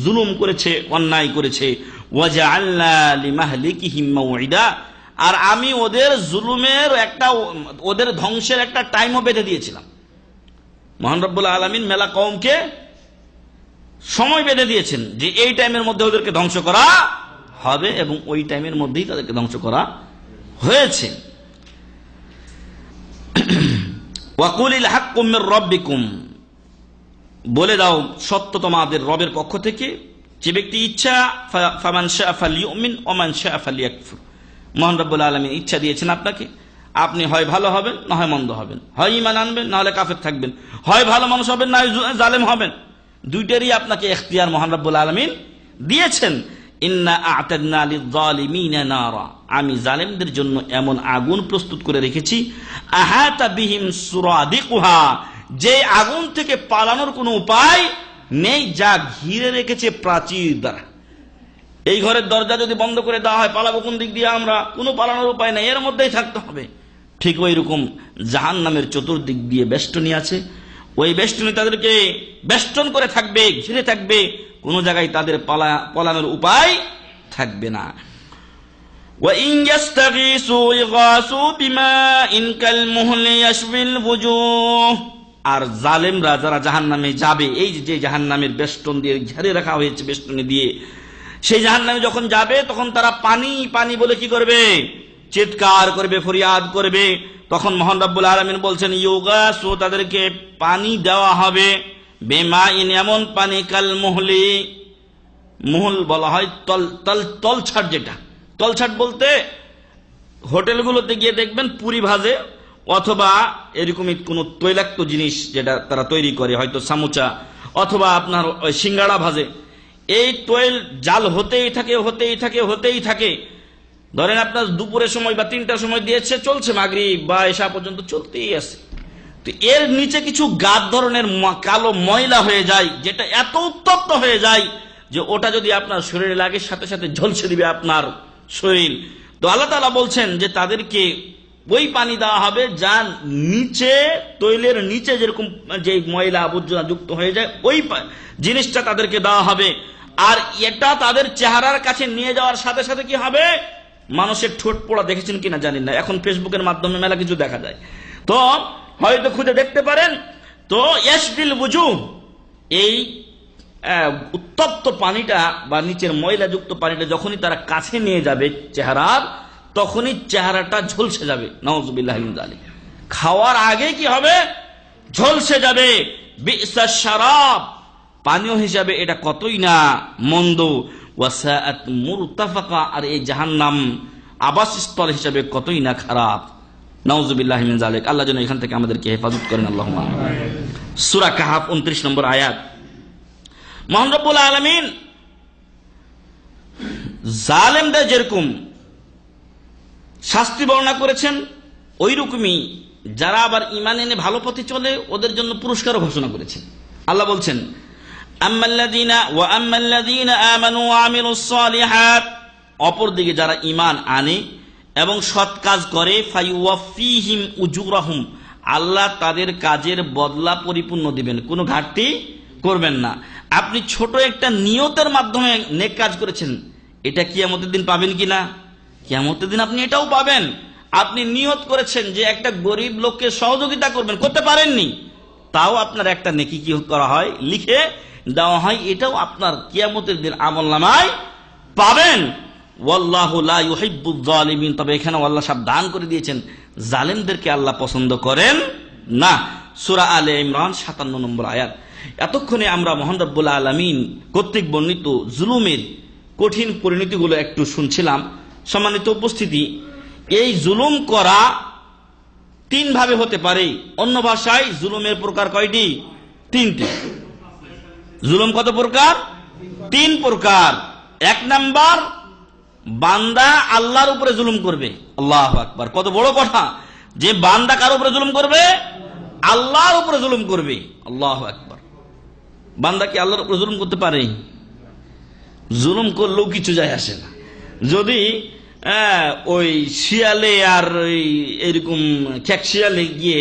জুলুম করেছে, অন্যায় করেছে। ওয়াজআলনা লিমাহলিকিহিম মাউইদা, আর আমি ওদের জুলুমের একটা, ওদের ধ্বংসের একটা টাইমও বেঁধে দিয়েছিলাম। মহান রব্বুল আলামিন মেলা কওমকে সময় বেঁধে দিয়েছেন যে এই টাইমের মধ্যে ওদেরকে ধ্বংস করা হবে, এবং ওই টাইমের মধ্যেই তাদেরকে ধ্বংস করা হয়েছে। ওয়াকুলিল হাক্কু মির রাব্বিকুম, বলে দাও সত্য তোমাদের রবের পক্ষ থেকে, যে ব্যক্তি ইচ্ছা ফামান শাআ ফালইউমিন ওয়া মান শাআ ফালইয়াকফুর। মহান রব্বুল আলামিন ইচ্ছা দিয়েছেন আপনাকে, আপনি হয় ভালো হবেন না হয় মন্দ হবেন, হয় ঈমান আনবেন না হলে কাফের থাকবেন, হয় ভালো মানুষ হবেন না হয় জালেম হবেন। দুইটারই আপনাকে ইখতিয়ার মহান রব্বুল আলামিন দিয়েছেন। ইন্না আ'তাদনা লিয-যালিমিনা নারা, আমি জালেমদের জন্য এমন আগুন প্রস্তুত করে রেখেছি, আহাতা বিহিম সুরাদিকুহা, যে আগুন থেকে পালানোর কোনো উপায় নেই, যা ঘিরে রেখেছে প্রাচীর দ্বারা। এই ঘরের দরজা যদি বন্ধ করে দেওয়া হয়, পালাবো কোন দিক দিয়ে আমরা? কোনো পালানোর উপায় নেই, এর মধ্যেই থাকতে হবে। ঠিক ওই রকম জাহান্নামের চতুর্দিক দিয়ে বেষ্টনী আছে, ওই বেষ্টনী তাদেরকে বেষ্টন করে থাকবে, ঘিরে থাকবে, কোন জায়গায় তাদের পালানোর উপায় থাকবে না। وَإِنْ يَسْتَغِيثُوا يُغَاثُوا بِمَاءٍ كَالْمُهْلِ يَشْوِي الْوُجُوهَ, আর জালেমরা যারা জাহান্নামে যাবে, এই যে জাহান্নামের বেষ্টন দিয়ে ঘিরে রাখা হয়েছে, বেষ্টনী দিয়ে, সেই জাহান্নামে যখন যাবে তখন তারা পানি পানি বলে কি করবে? চিৎকার করবে, ফরিয়াদ করবে। তখন মহান রব্বুল আলামিন বলছেন ইউগাসু, তাদেরকে পানি দেওয়া হবে, বিমাইন, এমন পানি, কাল মুহলি, মুহল বলা হয় তলছাট, যেটা তলছাট বলতে হোটেলগুলোতে গিয়ে দেখবেন পুরি ভাজে, অথবা এরকমই কোন তৈলাক্ত জিনিস যেটা তারা তৈরি করে, হয়তো সামুচা অথবা আপনার সিঙ্গাড়া ভাজে, এই তৈল জাল হতেই থাকে হতেই থাকে হতেই থাকে। ধরেন আপনার দুপুরের সময় বা 3টার সময় দিয়েছে, চলছে মাগরিব বা এশা পর্যন্ত চলতেই আছে। তো এর নিচে কিছু গাদ ধরনের কালো ময়লা হয়ে যায়, যেটা এত উত্তপ্ত হয়ে যায় যে ওটা যদি আপনার শরীরে লাগে সাথে সাথে ঝলসে দিবে আপনার শরীর। তো আল্লাহ তাআলা বলছেন যে তাদেরকে ওই পানি দেওয়া হবে যা নিচে, তৈলের নিচে যেরকম যে ময়লা আবর্জনা যুক্ত হয়ে যায়, ওই জিনিসটা তাদেরকে দেওয়া হবে। আর এটা তাদের চেহারার কাছে নিয়ে যাওয়ার সাথে সাথে কি হবে? মানুষের ঠোঁট পোড়া দেখেছেন কিনা জানি না, এখন ফেসবুকের মাধ্যমে মেলা কিছু দেখা যায়, তো হয়তো খুঁজে দেখতে পারেন। তো ইয়াশবিল বুজুহ, এই উত্তপ্ত পানিটা বা নিচের ময়লাযুক্ত পানিটা যখনই তারা কাছে নিয়ে যাবে চেহারার, তখনই চেহারাটা ঝলসে যাবে। নাউযুবিল্লাহি মিন যালিক। খাওয়ার আগে কি হবে? ঝলসে যাবে। বি'সাশ শারাব, পানীয় হিসাবে এটা কতই না মন্দ। ওয়াসাআত মুরতাফাকা, আর এই জাহান্নাম আবাসস্থল হিসাবে কতই না খারাপ। নাউযুবিল্লাহি মিন যালিক। আল্লাহ যেন এখান থেকে আমাদেরকে হেফাজত করেন, আল্লাহুম্মা আমিন। সূরা কাহফ 29 নম্বর আয়াত। মহান রব্বুল আলামিন জালেমদের যেরকম শাস্তি বর্ণনা করেছেন, ওই রকমই যারা আবার ঈমান এনে ভালো পথে চলে ওদের জন্য পুরস্কারও ঘোষণা করেছেন। আল্লাহ বলছেন আম্মাল্লাযীনা আমানু ওয়া আমিলুস সালিহাত, অপরদিকে যারা ঈমান আনে এবং সৎ কাজ করে, ফায়ুওয়াফিহিম উজুরাহুম, আল্লাহ তাদের কাজের বদলা পরিপূর্ণ দিবেন, কোনো ঘাটতি করবেন না। আপনি ছোট একটা নিয়তের মাধ্যমে নেক কাজ করেছেন, এটা কিয়ামতের দিন পাবেন কিনা? কিয়ামতের দিন আপনি এটাও পাবেন। আপনি নিয়ত করেছেন যে একটা গরিব লোককে সহযোগিতা করবেন, করতে পারেননি, তাও আপনার একটা নেকি কি করা হয়, লিখে দেওয়া হয়, এটাও আপনার কিয়ামতের দিন আমলনামায় পাবেন। ওয়াল্লাহু লা ইউহিব্বুয যালিমিন, তবে এখানে আল্লাহ সাবধান করে দিয়েছেন, জালেমদেরকে আল্লাহ পছন্দ করেন না। সূরা আলে ইমরান 57 নম্বর আয়াত। এতক্ষণে আমরা মহান রব্বুল আলামিন কর্তৃক বর্ণিত জুলুমের কঠিন পরিণতিগুলো একটু শুনছিলাম। সম্মানিত উপস্থিতি, এই জুলুম করা তিন ভাবে হতে পারে। অন্য ভাষায় জুলুমের প্রকার কয়টি? তিনটি। জুলুম কত প্রকার? তিন প্রকার। এক নাম্বার, বান্দা আল্লাহর উপরে জুলুম করবে। আল্লাহু আকবার, কত বড় কথা যে বান্দা কার উপরে জুলুম করবে? আল্লাহর উপরে জুলুম করবে। আল্লাহু আকবার। বান্দা কি আল্লাহর উপরে জুলুম করতে পারে? জুলুম করলেও কিছু যায় আসে না। যদি ওই শিয়ালে আর এরকম খেকশিয়ালে গিয়ে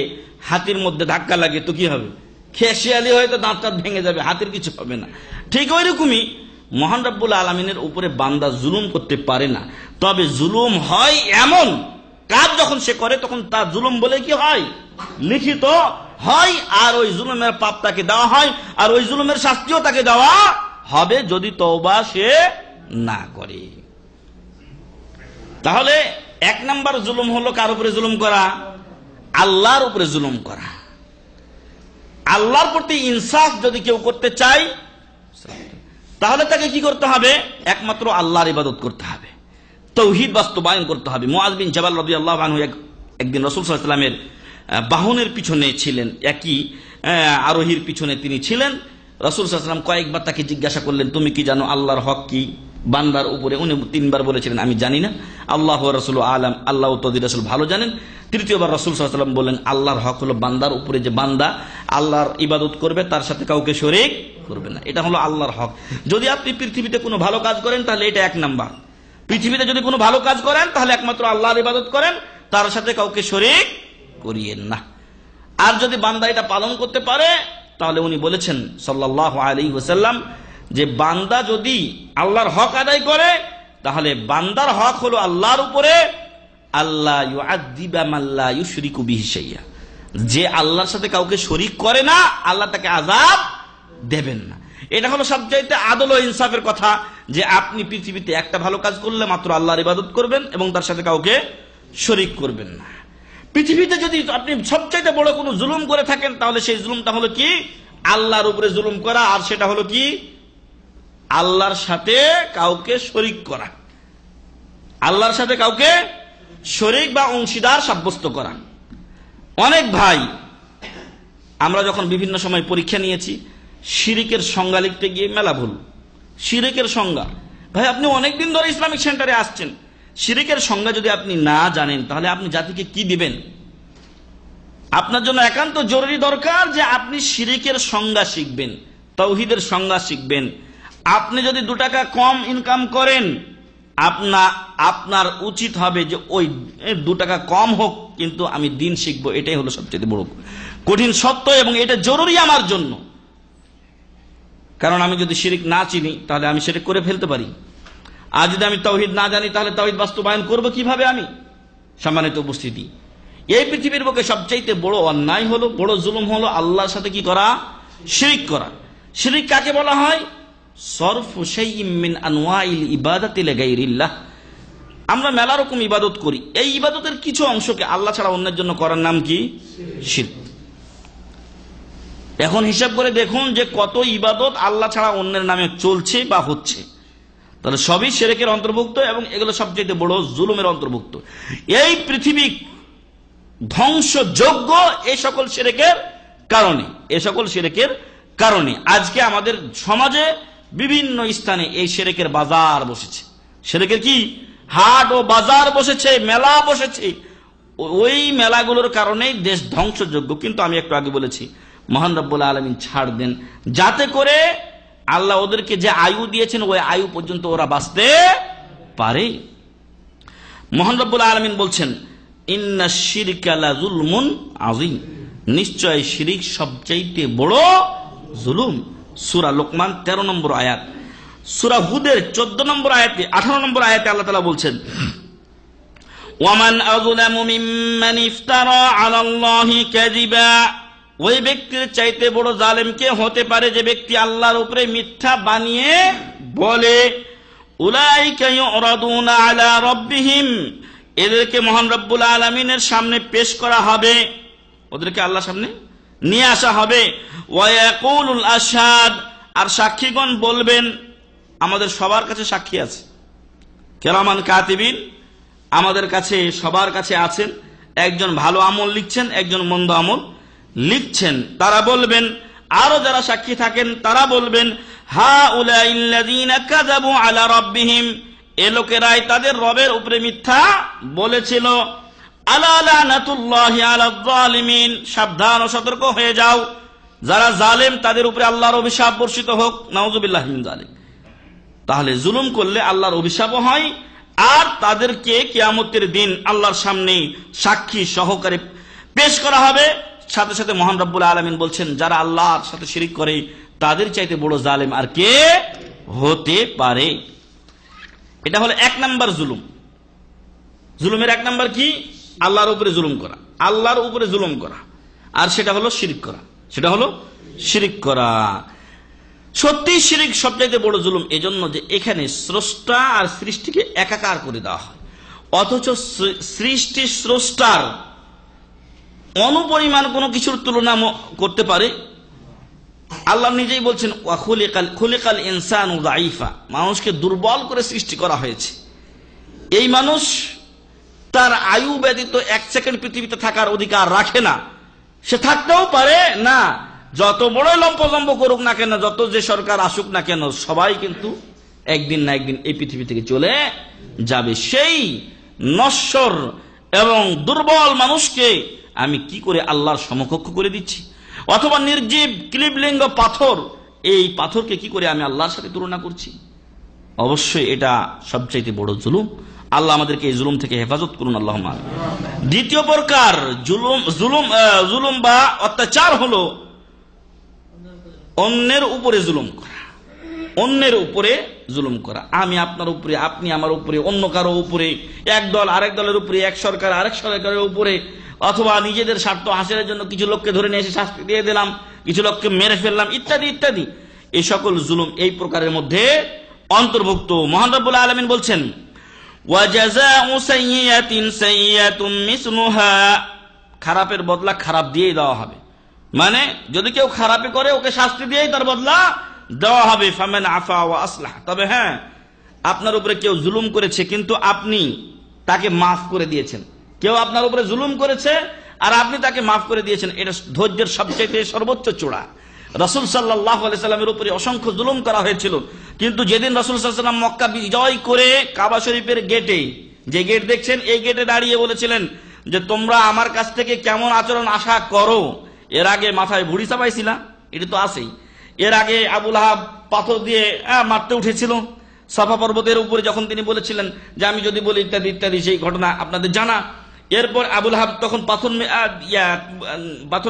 হাতির মধ্যে ধাক্কা লাগে তো কি হবে? খেশিয়ালি হয়তো দাঁত টাত ভেঙে যাবে, হাতির কিছু হবে না। ঠিক ওই রকমই মহান রব্বুল আলামিনের উপরে বান্দা জুলুম করতে পারে না। তবে জুলুম হয় এমন কাজ যখন সে করে, তখন তার জুলুম বলে কি হয়? লিখিত হয়, আর ওই জুলুমের পাপ তাকে দেওয়া হয়, আর ওই জুলুমের শাস্তিও তাকে দেওয়া হবে যদি তওবা সে না করে। তাহলে এক নাম্বার জুলুম হলো কার উপরে জুলুম করা? আল্লাহর উপরে জুলুম করা। আল্লাহর প্রতি ইনসাফ যদি কেউ করতে চায়, তাহলে তাকে কি করতে হবে? একমাত্র আল্লাহর ইবাদত করতে হবে, তাওহীদ বাস্তবায়ন করতে হবে। মুআয বিন জাবাল রাদিয়াল্লাহু আনহু একদিন রাসূল সাল্লাল্লাহু আলাইহি ওয়াসাল্লামের বাহনের পিছনে ছিলেন, একই আরোহীর পিছনে তিনি ছিলেন। রাসূল সাল্লাল্লাহু আলাইহি ওয়াসাল্লাম কয়েকবার তাকে জিজ্ঞাসা করলেন, তুমি কি জানো আল্লাহর হক কি বান্দার উপরে? উনি তিনবার বলেছিলেন, আমি জানি না। আল্লাহ ওয়া রাসূলু আলাম, আল্লাহ ও তাদের রাসূল ভালো জানেন। তৃতীয়বার রাসূল সাল্লাল্লাহু আলাইহি ওয়াসাল্লাম বললেন, আল্লাহর হক হলো বান্দার উপরে যে বান্দা আল্লাহর ইবাদত করবে, তার সাথে কাউকে শরীক করবে না। এটা হলো আল্লাহর হক। যদি আপনি পৃথিবীতে কোনো ভালো কাজ করেন, তাহলে এটা এক নাম্বার। পৃথিবীতে যদি কোনো ভালো কাজ করেন, তাহলে একমাত্র আল্লাহর ইবাদত করেন, তার সাথে কাউকে শরীক করিয়েন না। আর যদি বান্দা এটা পালন করতে পারে, তাহলে উনি বলেছেন সাল্লাল্লাহু আলাইহি ওয়াসাল্লাম যে বান্দা যদি আল্লাহর হক আদায় করে, তাহলে বান্দার হক হলো আল্লাহর উপরে আল্লাহ ইউআযযিবা মান লা ইউশরিকু বিহি শাইআ, যে আল্লাহর সাথে কাউকে শরীক করে না, আল্লাহ তাকে আযাব দেবেন না। এটা হলো সবচাইতে আদল ও ইনসাফের কথা, যে আপনি পৃথিবীতে একটা ভালো কাজ করলে মাত্র আল্লাহর ইবাদত করবেন এবং তার সাথে কাউকে শরীক করবেন না। পৃথিবীতে যদি আপনি সবচাইতে বড় কোনো জুলুম করে থাকেন, তাহলে সেই জুলুমটা হলো কি? আল্লাহর উপরে জুলুম করা, আর সেটা হলো কি? আল্লাহর সাথে কাউকে শরীক করা, আল্লাহর সাথে কাউকে শরীক বা অংশীদার সাব্যস্ত করা। অনেক ভাই, আমরা যখন বিভিন্ন সময় পরীক্ষা নিয়েছি, শিরিকের সংজ্ঞা লিখতে গিয়ে মেলা ভুল। শিরিকের সংজ্ঞা, ভাই আপনি অনেকদিন ধরে ইসলামিক সেন্টারে আসছেন, শিরিকের সংজ্ঞা যদি আপনি না জানেন, তাহলে আপনি জাতিকে কি দিবেন? আপনার জন্য একান্ত জরুরি দরকার যে আপনি শিরিকের সংজ্ঞা শিখবেন, তাওহীদের সংজ্ঞা শিখবেন। আপনি যদি 2 টাকা কম ইনকাম করেন, আপনার উচিত হবে যে ওই 2 টাকা কম হোক, কিন্তু আমি দিন শিখবো। এটাই হলো সবচেয়ে বড় কঠিন সত্য, এবং এটা জরুরি আমার জন্য। কারণ আমি যদি শিরিক না চিনি, তাহলে আমি শিরিক করে ফেলতে পারি। আর যদি আমি তাওহীদ না জানি, তাহলে তাওহীদ বাস্তবায়ন করব কিভাবে আমি? সম্মানিত উপস্থিতি, এই পৃথিবীর বুকে সবচাইতে বড় অন্যায় হলো, বড় জুলুম হলো আল্লাহর সাথে কি করা? শিরিক করা। শিরিক কাকে বলা হয়? সরফু শাইইন মিন আনওয়াইল ইবাদাতি লিগাইরিল্লাহ। আমরা মেলা রকম ইবাদত করি, এই ইবাদতের কিছু অংশকে আল্লাহ ছাড়া অন্যের জন্য করার নাম কি? শিরক। এখন হিসাব করে দেখুন যে কত ইবাদত আল্লাহ ছাড়া অন্যের নামে চলছে বা হচ্ছে। তাহলে সবই শিরকের অন্তর্ভুক্ত, এবং এগুলো সবচেয়ে বড় জুলুমের অন্তর্ভুক্ত। এই পৃথিবী ধ্বংসযোগ্য এই সকল শিরকের কারণে, এই সকল শিরকের কারণে আজকে আমাদের সমাজে বিভিন্ন স্থানে এই শিরকের বাজার বসেছে। শিরকের কি হাট ও বাজার বসেছে, মেলা বসেছে। ওই মেলাগুলোর কারণেই দেশ ধ্বংসযোগ্য। কিন্তু আমি একটু আগে বলেছি, মহান রব্বুল আলামিন ছাড় দেন, যাতে করে আল্লাহ ওদেরকে যে আয়ু দিয়েছেন ওই আয়ু পর্যন্ত ওরা বাঁচতে পারে। মহান রব্বুল আলামিন বলছেন ইন্না শিরকা লাযুলমুন আযীম, নিশ্চয় শিরিক সবচাইতে বড় জুলুম। সূরা লোকমান 13 নম্বর আয়াত। সূরা হুদের 14 নম্বর আয়াতে 18 নম্বর আয়াতে আল্লাহ তাআলা বলছেন ওয়ামান আযলামু মিম্মান ইফতারা আলাল্লাহি কাযিবা, ওই ব্যক্তির চাইতে বড় জালেম কে হতে পারে যে ব্যক্তি আল্লাহর উপরে মিথ্যা বানিয়ে বলে। উলাইকা ইউরাদুনা আলা রাব্বিহিম, এদেরকে মহান রব্বুল আলামিনের সামনে পেশ করা হবে, ওদেরকে আল্লাহর সামনে নিয়ে আসা হবে। ওয়া ইয়াকুলুল আশহাদ, আর সাক্ষীগণ বলবেন, আমাদের সবার কাছে সাক্ষী আছে, কিরামান কাতিবিন আমাদের কাছে সবার কাছে আছেন, একজন ভালো আমল লিখছেন, একজন মন্দ আমল লিখছেন। তারা বলবেন, আরো যারা সাক্ষী থাকেন তারা বলবেন হাউলাইল্লাযীনা কাযাবু আলা রাব্বিহিম, এ লোকেরাই তাদের রবের উপরে মিথ্যা বলেছিল। আলা লানাতুল্লাহি আলায যালিমিন, সাবধান ও সতর্ক হয়ে যাও, যারা জালেম তাদের উপরে আল্লাহর অভিশাপ বর্ষিত হোক, নাউযুবিল্লাহি মিন যালিক। তাহলে জুলুম করলে আল্লাহর অভিশাপও হয়, আর তাদেরকে কিয়ামতের দিন আল্লাহর সামনে সাক্ষী সহকারে পেশ করা হবে। সাথে সাথে মহান রব্বুল আলামিন বলছেন যারা আল্লাহর সাথে শিরিক করে তাদের চাইতে বড় জালেম আর কে হতে পারে। এটা হলো 1 নাম্বার জুলুম। জুলুমের 1 নাম্বার কি? আল্লাহর উপরে জুলুম করা, আল্লাহর উপরে জুলুম করা, আর সেটা হলো শিরিক করা, সেটা হলো শিরিক করা। সত্যি শিরিক সবচাইতে বড় জুলুম, এজন্য যে এখানে স্রষ্টা আর সৃষ্টিকে একাকার করে দেওয়া হয়, অথচ সৃষ্টি স্রষ্টার অনুপরিমাণ কোনো কিছুর তুলনা করতে পারে? আল্লাহ নিজেই বলছেন ওয়া খুলিকাল ইনসানু যায়ীফা, মানুষকে দুর্বল করে সৃষ্টি করা হয়েছে। এই মানুষ তার আয়ু ব্যতীত 1 সেকেন্ড পৃথিবীতে থাকার অধিকার রাখে না, সে থাকতেও পারে না। যত বড় লম্পজম্প করুক না কেন, যত যে সরকার আসুক না কেন, সবাই কিন্তু একদিন না একদিন এই পৃথিবী থেকে চলে যাবে। সেই নশ্বর এবং দুর্বল মানুষকে আমি কি করে আল্লাহর সমকক্ষ করে দিচ্ছি? অথবা নির্জীব ক্লিবলিঙ্গ পাথর, এই পাথরকে কি করে আমি আল্লাহর সাথে তুলনা করছি? অবশ্যই এটা সবচাইতে বড় জুলুম। আল্লাহ আমাদেরকে এই জুলুম থেকে হেফাজত করুন, আল্লাহুম্মা। দ্বিতীয় প্রকার জুলুম বা অত্যাচার হলো অন্যের উপরে জুলুম করা। অন্যের উপরে জুলুম করা, আমি আপনার উপরে, আপনি আমার উপরে, অন্য কারো উপরে, এক দল আরেক দলের উপরে, এক সরকার আরেক সরকারের উপরে, অথবা নিজেদের স্বার্থ হাসিলের জন্য কিছু লোককে ধরে নিয়ে এসে শাস্তি দিয়ে দিলাম, কিছু লোককে মেরে ফেললাম, ইত্যাদি ইত্যাদি। এই সকল জুলুম এই প্রকারের মধ্যে অন্তর্ভুক্ত। মহান রব্বুল আলামিন বলছেন ওয়া জাযাউ সাইয়্যাতিন সাইয়্যাতুম মিসলুহা, খারাপের বদলা খারাপ দিয়েই দেওয়া হবে। মানে যদি কেউ খারাপই করে ওকে শাস্তি দিয়েই তার বদলা দেওয়া হবে। ফামান আফা ওয়া আসলাহ, তবে হ্যাঁ আপনার উপরে কেউ জুলুম করেছে কিন্তু আপনি তাকে মাফ করে দিয়েছেন। কেউ আপনার উপরে জুলুম করেছে আর আপনি তাকে মাফ করে দিয়েছেন, এটা ধৈর্যের সবচেয়ে সর্বোচ্চ চূড়া। রাসূল সাল্লাল্লাহু আলাইহি সাল্লামের উপরে অসংখ্য জুলুম করা হয়েছিল, কিন্তু যেদিন রাসূল সাল্লাল্লাহু আলাইহি ওয়াসাল্লাম মক্কা বিজয় করে কাবা শরীফের গেটে, যে গেট দেখছেন এই গেটে দাঁড়িয়ে বলেছিলেন যে তোমরা আমার কাছ থেকে কেমন আচরণ আশা করো। এর আগে মাথায় ভুড়ি চাপাইছিল, এটা তো আছেই। এর আগে আবু লাহাব পাথর দিয়ে মারতে উঠেছিল সাফা পর্বতের উপরে, যখন তিনি বলেছিলেন যে আমি যদি বলি ইত্যাদি ইত্যাদি, সেই ঘটনা আপনাদের জানা। এরপর আবু লাহাব তখন পাথর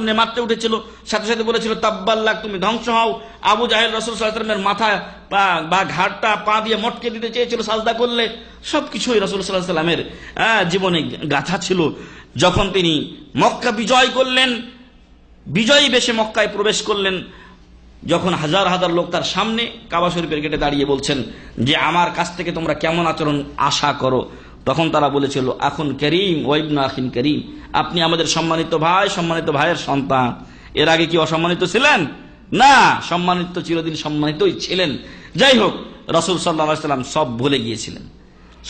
নিয়ে মারতে উঠেছিল, সাথে সাথে বলেছিল তাব্বাল্লাক, তুমি ধ্বংস হও। আবু জাহেল রাসূল সাল্লাল্লাহু আলাইহি ওয়াসাল্লামের মাথা বা ঘাড়টা পা দিয়ে মটকে দিতে চেয়েছিল সাজদা করলে। সবকিছুই রাসূল সাল্লাল্লাহু আলাইহি ওয়াসাল্লামের জীবনে গাথা ছিল। যখন তিনি মক্কা বিজয় করলেন, বিজয়ী বেশে মক্কায় প্রবেশ করলেন, যখন হাজার হাজার লোক তার সামনে কাবা শরীফের গেটে দাঁড়িয়ে বলছেন যে আমার কাছ থেকে তোমরা কেমন আচরণ আশা করো, তখন তারা বলেছিল আখুন করিম ওয়া ইবনু আখিন করিম, আপনি আমাদের সম্মানিত ভাই, সম্মানিত ভাইয়ের সন্তান। এর আগে কি অসম্মানিত ছিলেন? না, সম্মানিত, চিরদিন সম্মানিতই ছিলেন। যাই হোক, রাসূল সাল্লাল্লাহু আলাইহি ওয়াসাল্লাম সব ভুলে গিয়েছিলেন,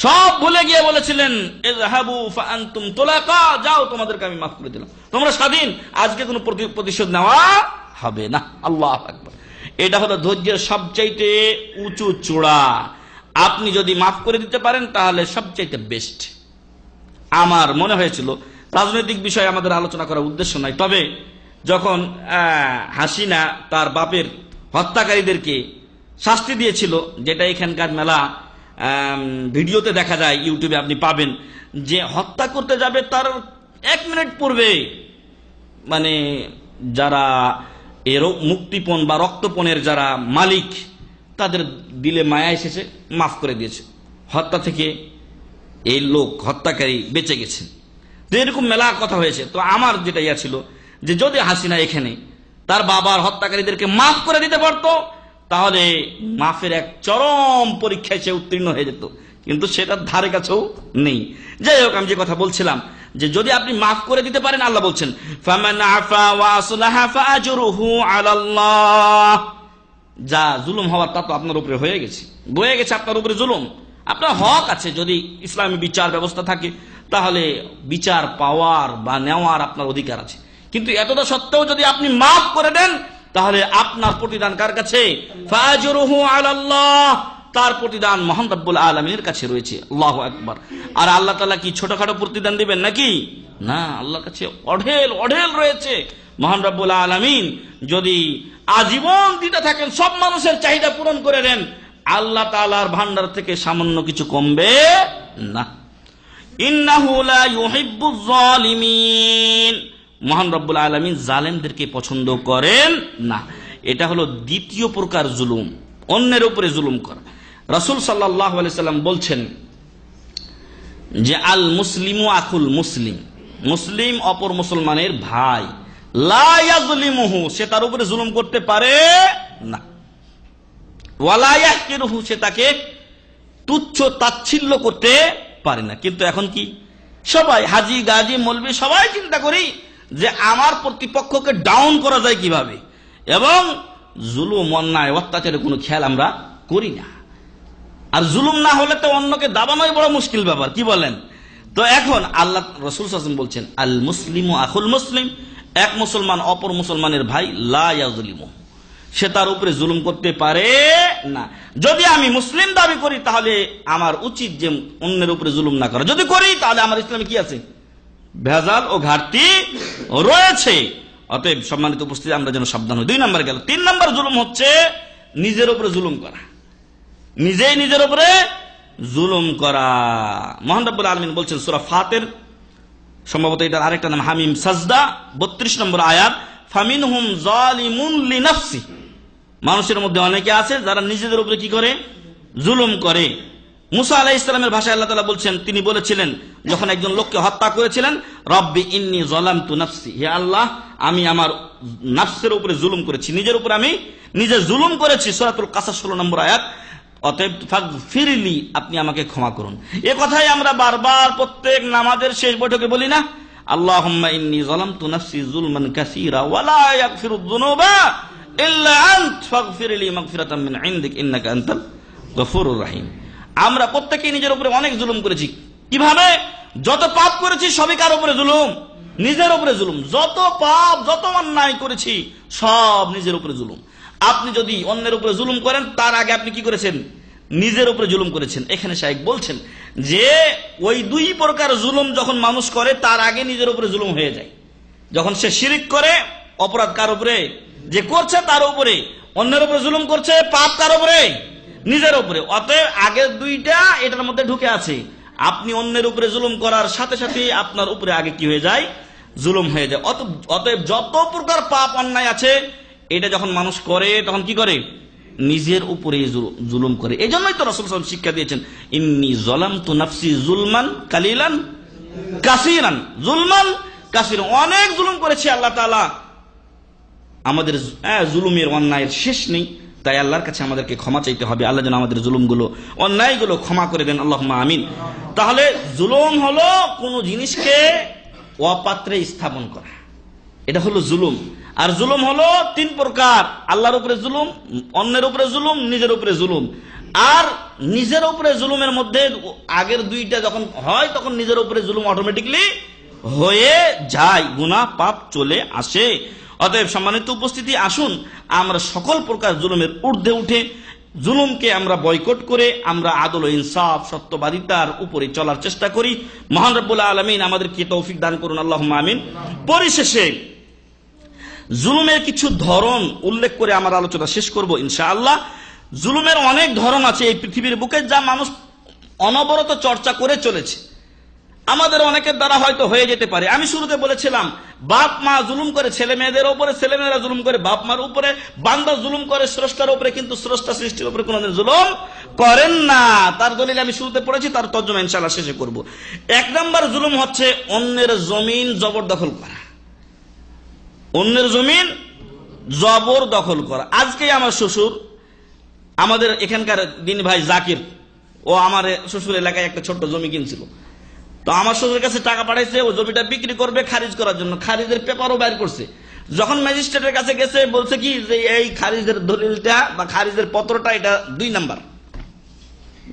সব ভুলে গিয়ে বলেছিলেন ইযহাবু ফাআনতুম তুলাকা, যাও তোমাদেরকে আমি মাফ করে দিলাম, তোমরা স্বাধীন, আজকে কোনো প্রতিশোধ নেওয়া হবে না। আল্লাহু আকবার। এটা হলো ধৈর্যের সবচাইতে উঁচু চূড়া। আপনি যদি মাফ করে দিতে পারেন তাহলে সবচাইতে বেস্ট। আমার মনে হয়েছিল, রাজনৈতিক বিষয়ে আমাদের আলোচনা করার উদ্দেশ্য নাই, তবে যখন হাসিনা তার বাপের হত্যাকারীদেরকে শাস্তি দিয়েছিল, যেটা এখানকার মেলা ভিডিওতে দেখা যায়, ইউটিউবে আপনি পাবেন, যে হত্যা করতে যাবে তার 1 মিনিট পূর্বে মানে যারা এর মুক্তিপণ বা রক্তপণের যারা মালিক তাদের দিলে মায়া এসেছে, মাফ করে দিয়েছে, হত্যা থেকে এই লোক হত্যাকারী বেঁচে গেছে। তো এরকম মেলা কথা হয়েছে। তো আমার যেটা ইয়া ছিল যে যদি হাসিনা এখানে তার বাবার হত্যাকারীদেরকে মাফ করে দিতে পারতো তাহলে মাফের এক চরম পরীক্ষায় সে উত্তীর্ণ হয়ে যেত, কিন্তু সেটার ধারে কাছেও নেই। যাই হোক, আমি যে কথা বলছিলাম যে যদি আপনি মাফ করে দিতে পারেন, আল্লাহ বলছেন ফামান আফা ওয়া আসলাহা ফাআজরুহু আলাল্লাহ, যা জুলুম হওয়ার তা তো আপনার উপরে হয়ে গেছে, বয়ে গেছে আপনার উপরে জুলুম। আপনার হক আছে, যদি ইসলামী বিচার ব্যবস্থা থাকে তাহলে বিচার পাওয়ার বা নেওয়ার আপনার অধিকার আছে। কিন্তু এতটা সত্ত্বেও যদি আপনি মাফ করে দেন তাহলে আপনার প্রতিদান কার কাছে? ফাআজরুহু আলাল্লাহ, তার প্রতিদান মহান রব্বুল আলামিনের কাছে রয়েছে। আল্লাহু আকবার। আর আল্লাহ তাআলা কি ছোটখাটো প্রতিদান দিবেন নাকি? না, আল্লাহর কাছে অঢেল অঢেল রয়েছে। মহান রব্বুল আলামিন যদি আজীবন দিতে থাকেন, সব মানুষের চাহিদা পূরণ করে দেন, আল্লাহ তাআলার ভান্ডার থেকে সামান্য কিছু কমবে না। ইন্নাহু লা ইউহিব্বুয যালিমিন, মহান রব্বুল আলামিন জালেমদেরকে পছন্দ করেন না। এটা হলো দ্বিতীয় প্রকার জুলুম, অন্যের উপরে জুলুম করা। রাসূল সাল্লাল্লাহু আলাইহি সাল্লাম বলছেন যে আল মুসলিমু আখুল মুসলিম, মুসলিম অপর মুসলমানের ভাই, লা ইয়াজলিমুহু, সে তার উপরে জুলুম করতে পারে না, ওয়ালা ইয়াহকিরুহু, সে তাকে তুচ্ছ তাচ্ছিল্য করতে পারে না। কিন্তু এখন কি সবাই হাজি গাজী মৌলবি সবাই চিন্তা করি যে আমার প্রতিপক্ষকে ডাউন করা যায় কিভাবে, এবং জুলুম অন্যায় অত্যাচারের কোনো খেয়াল আমরা করি না। আর জুলুম না হলে তো অন্যকে দাবানোই বড় মুশকিল ব্যাপার, কি বলেন? তো এখন আল্লাহ রাসূল সাল্লাল্লাহু আলাইহি ওয়াসাল্লাম বলছেন আল মুসলিমু আখুল মুসলিম, এক মুসলমান অপর মুসলমানের ভাই, লা ইয়াজলিমু, সে তার উপরে জুলুম করতে পারে না। যদি আমি মুসলিম দাবি করি তাহলে আমার উচিত যে অন্যের উপরে জুলুম না করা, যদি করি তাহলে আমার ইসলামে কি আছে? ভেজাল ও ঘাটতি রয়েছে। অতএব সম্মানিত উপস্থিতি, আমরা যেন সাবধান হই। 2 নম্বর গেল। 3 নম্বর জুলুম হচ্ছে নিজের উপরে জুলুম করা, নিজেই নিজের উপরে জুলুম করা। মহান রব্বুল আলামিন বলছেন সূরা ফাতির, সম্ভবত এটার আরেকটা নাম হামিম সাজদা, 32 নম্বর আয়াত, ফামিনহুম যালিমুন লিনাফসি, মানুষের মধ্যে অনেকে আছে যারা নিজেদের উপরে কি করে? জুলুম করে। মুসা আলাইহিস সালামের ভাষায় আল্লাহ তাআলা বলছেন, তিনি বলেছিলেন যখন একজন লোককে হত্যা করেছিলেন, রব্বি ইন্নী যালামতু নাফসি, হে আল্লাহ আমি আমার নফসের উপরে জুলুম করেছি, নিজের উপরে আমি নিজে জুলুম করেছি। সূরাতুল কাসাস 16 নম্বর আয়াত। অতএব ফাগফিরলি, আপনি আমাকে ক্ষমা করুন। এ কথাই আমরা বারবার প্রত্যেক নামাজের শেষ বৈঠকে বলি না? আল্লাহুম্মা ইন্নী যালামতু নাফসি যুলমান কাসীরা ওয়া লা ইয়াগফিরুয যুনুবা ইল্লা আনত ফাগফিরলি মাগফিরাতাম মিন ইনদিক ইন্নাকা আনতাল গফুরুর রহিম। আমরা প্রত্যেকেই নিজের উপরে অনেক জুলুম করেছি। কিভাবে? যত পাপ করেছি সবই কার উপরে জুলুম? নিজের উপরে জুলুম। যত পাপ যত অন্যায় করেছি সব নিজের উপরে জুলুম। আপনি যদি অন্যের উপরে জুলুম করেন তার আগে আপনি কি করেছেন? নিজের উপরে জুলুম করেছেন। এখানে শাইখ বলছেন যে ওই 2 প্রকার জুলুম যখন মানুষ করে তার আগে নিজের উপরে জুলুম হয়ে যায়। যখন সে শিরিক করে, অপরাধ কার উপরে? যে করছে তার উপরে। অন্যের উপরে জুলুম করছে, পাপ কার উপরে? নিজের উপরে। অতএব আগের 2টা এটার মধ্যে ঢুকে আছে। আপনি অন্যের উপরে জুলুম করার সাথে সাথে আপনার উপরে আগে কি হয়ে যায়? জুলুম হয়ে যায়। অতএব যত প্রকার পাপ অন্যায় আছে এটা যখন মানুষ করে তখন কি করে? নিজের উপরে জুলুম করে। এই জন্যই তো রাসূল সাল্লাল্লাহু আলাইহি ওয়াসাল্লাম শিক্ষা দিয়েছেন, ইন্নী যালামতু নাফসি যুলমান কালিলান কাসীরান, যুলমান কাসীরান, অনেক জুলুম করেছি আল্লাহ তাআলা, আমাদের জুলুমের অন্যায়ের শেষ নেই। তাই আল্লাহর কাছে আমাদেরকে ক্ষমা চাইতে হবে। আল্লাহ যেন আমাদের জুলুমগুলো অন্যায়গুলো ক্ষমা করে দেন, আল্লাহুম্মা আমিন। তাহলে জুলুম হলো কোনো জিনিসকে অপাত্রে স্থাপন করা, এটা হলো জুলুম। আর জুলুম হলো 3 প্রকার, আল্লাহর উপরে জুলুম, অন্যের উপরে জুলুম, নিজের উপরে জুলুম। আর নিজের উপরে জুলুমের মধ্যে আগের 2টা যখন হয় তখন নিজের উপরে জুলুম অটোমেটিকলি হয়ে যায়, গুনাহ পাপ চলে আসে। অতএব সম্মানিত উপস্থিতি, আসুন আমরা সকল প্রকার জুলুমের ঊর্ধ্বে উঠে জুলুমকে আমরা বয়কট করে আমরা আদল ও ইনসাফ, সত্যবাদিতার উপরে চলার চেষ্টা করি। মহান রব্বুল আলামিন আমাদেরকে তৌফিক দান করুন, আল্লাহুম্মা আমিন। পরিশেষে জুলুমের কিছু ধরন উল্লেখ করে আমার আলোচনা শেষ করব ইনশাআল্লাহ। জুলুমের অনেক ধরন আছে এই পৃথিবীর বুকে, যা মানুষ অনবরত চর্চা করে চলেছে। আমাদের অনেকের দ্বারা হয়তো হয়ে যেতে পারে। আমি শুরুতে বলেছিলাম, বাপ মা জুলুম করে ছেলে মেয়েদের উপরে, ছেলে মেয়েরা জুলুম করে বাপ মার উপরে, বান্দা জুলুম করে স্রষ্টার উপরে, কিন্তু স্রষ্টা সৃষ্টির উপরে কোনদিন জুলুম করেন না। তার দলিল আমি শুরুতে পড়েছি, তার তর্জমা ইনশাআল্লাহ শেষে করব। 1 নম্বর জুলুম হচ্ছে অন্যের জমিন জবরদখল করা। অন্যের জমিন জবরদখল করা। আজকে আমার শ্বশুর, আমাদের এখানকার দিন ভাই জাকির, ও আমার শ্বশুর এলাকায় একটা ছোট্ট জমি কিনছিল। তো আমার শ্বশুরের কাছে টাকা পাঠাইছে, ও জমিটা বিক্রি করবে খারিজ করার জন্য। খারিজের পেপারও বাইর করছে। যখন ম্যাজিস্ট্রেটের কাছে গেছে, বলছে কি যে এই খারিজের দলিলটা বা খারিজের পত্রটা এটা 2 নাম্বার।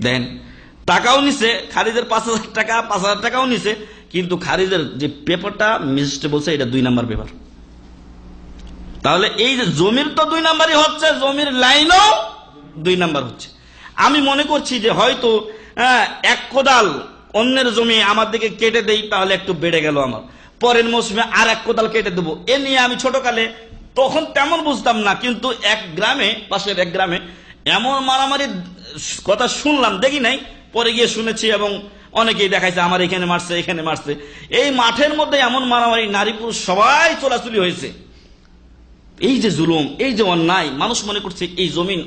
দেন টাকাও নিছে, খারিজের 5,000 টাকা 5,000 টাকাও নিছে, কিন্তু খারিজের যে পেপারটা ম্যাজিস্ট্রেট বলছে এটা 2 নাম্বার পেপার। তাহলে এই যে জমির তো 2 নাম্বারই হচ্ছে, জমির লাইনও 2 নাম্বার হচ্ছে। আমি মনে করছি যে হয়তো 1 কোদাল অন্যের জমি আমার দিকে কেটে দেই, তাহলে একটু বেড়ে গেল, আমার পরের মৌসুমে আর 1 কোদাল কেটে দেবো। এ নিয়ে আমি ছোটকালে তখন তেমন বুঝতাম না, কিন্তু এক গ্রামে, পাশের এক গ্রামে এমন মারামারি কথা শুনলাম, দেখি নাই, পরে গিয়ে শুনেছি এবং অনেকেই দেখাইছে আমার এখানে মারছে, এখানে মারছে। এই মাঠের মধ্যে এমন মারামারি, নারী পুরুষ সবাই চলাচলি হয়েছে। এই যে জুলুম, এই যে অন্যায়, মানুষ মনে করছে এই জমিন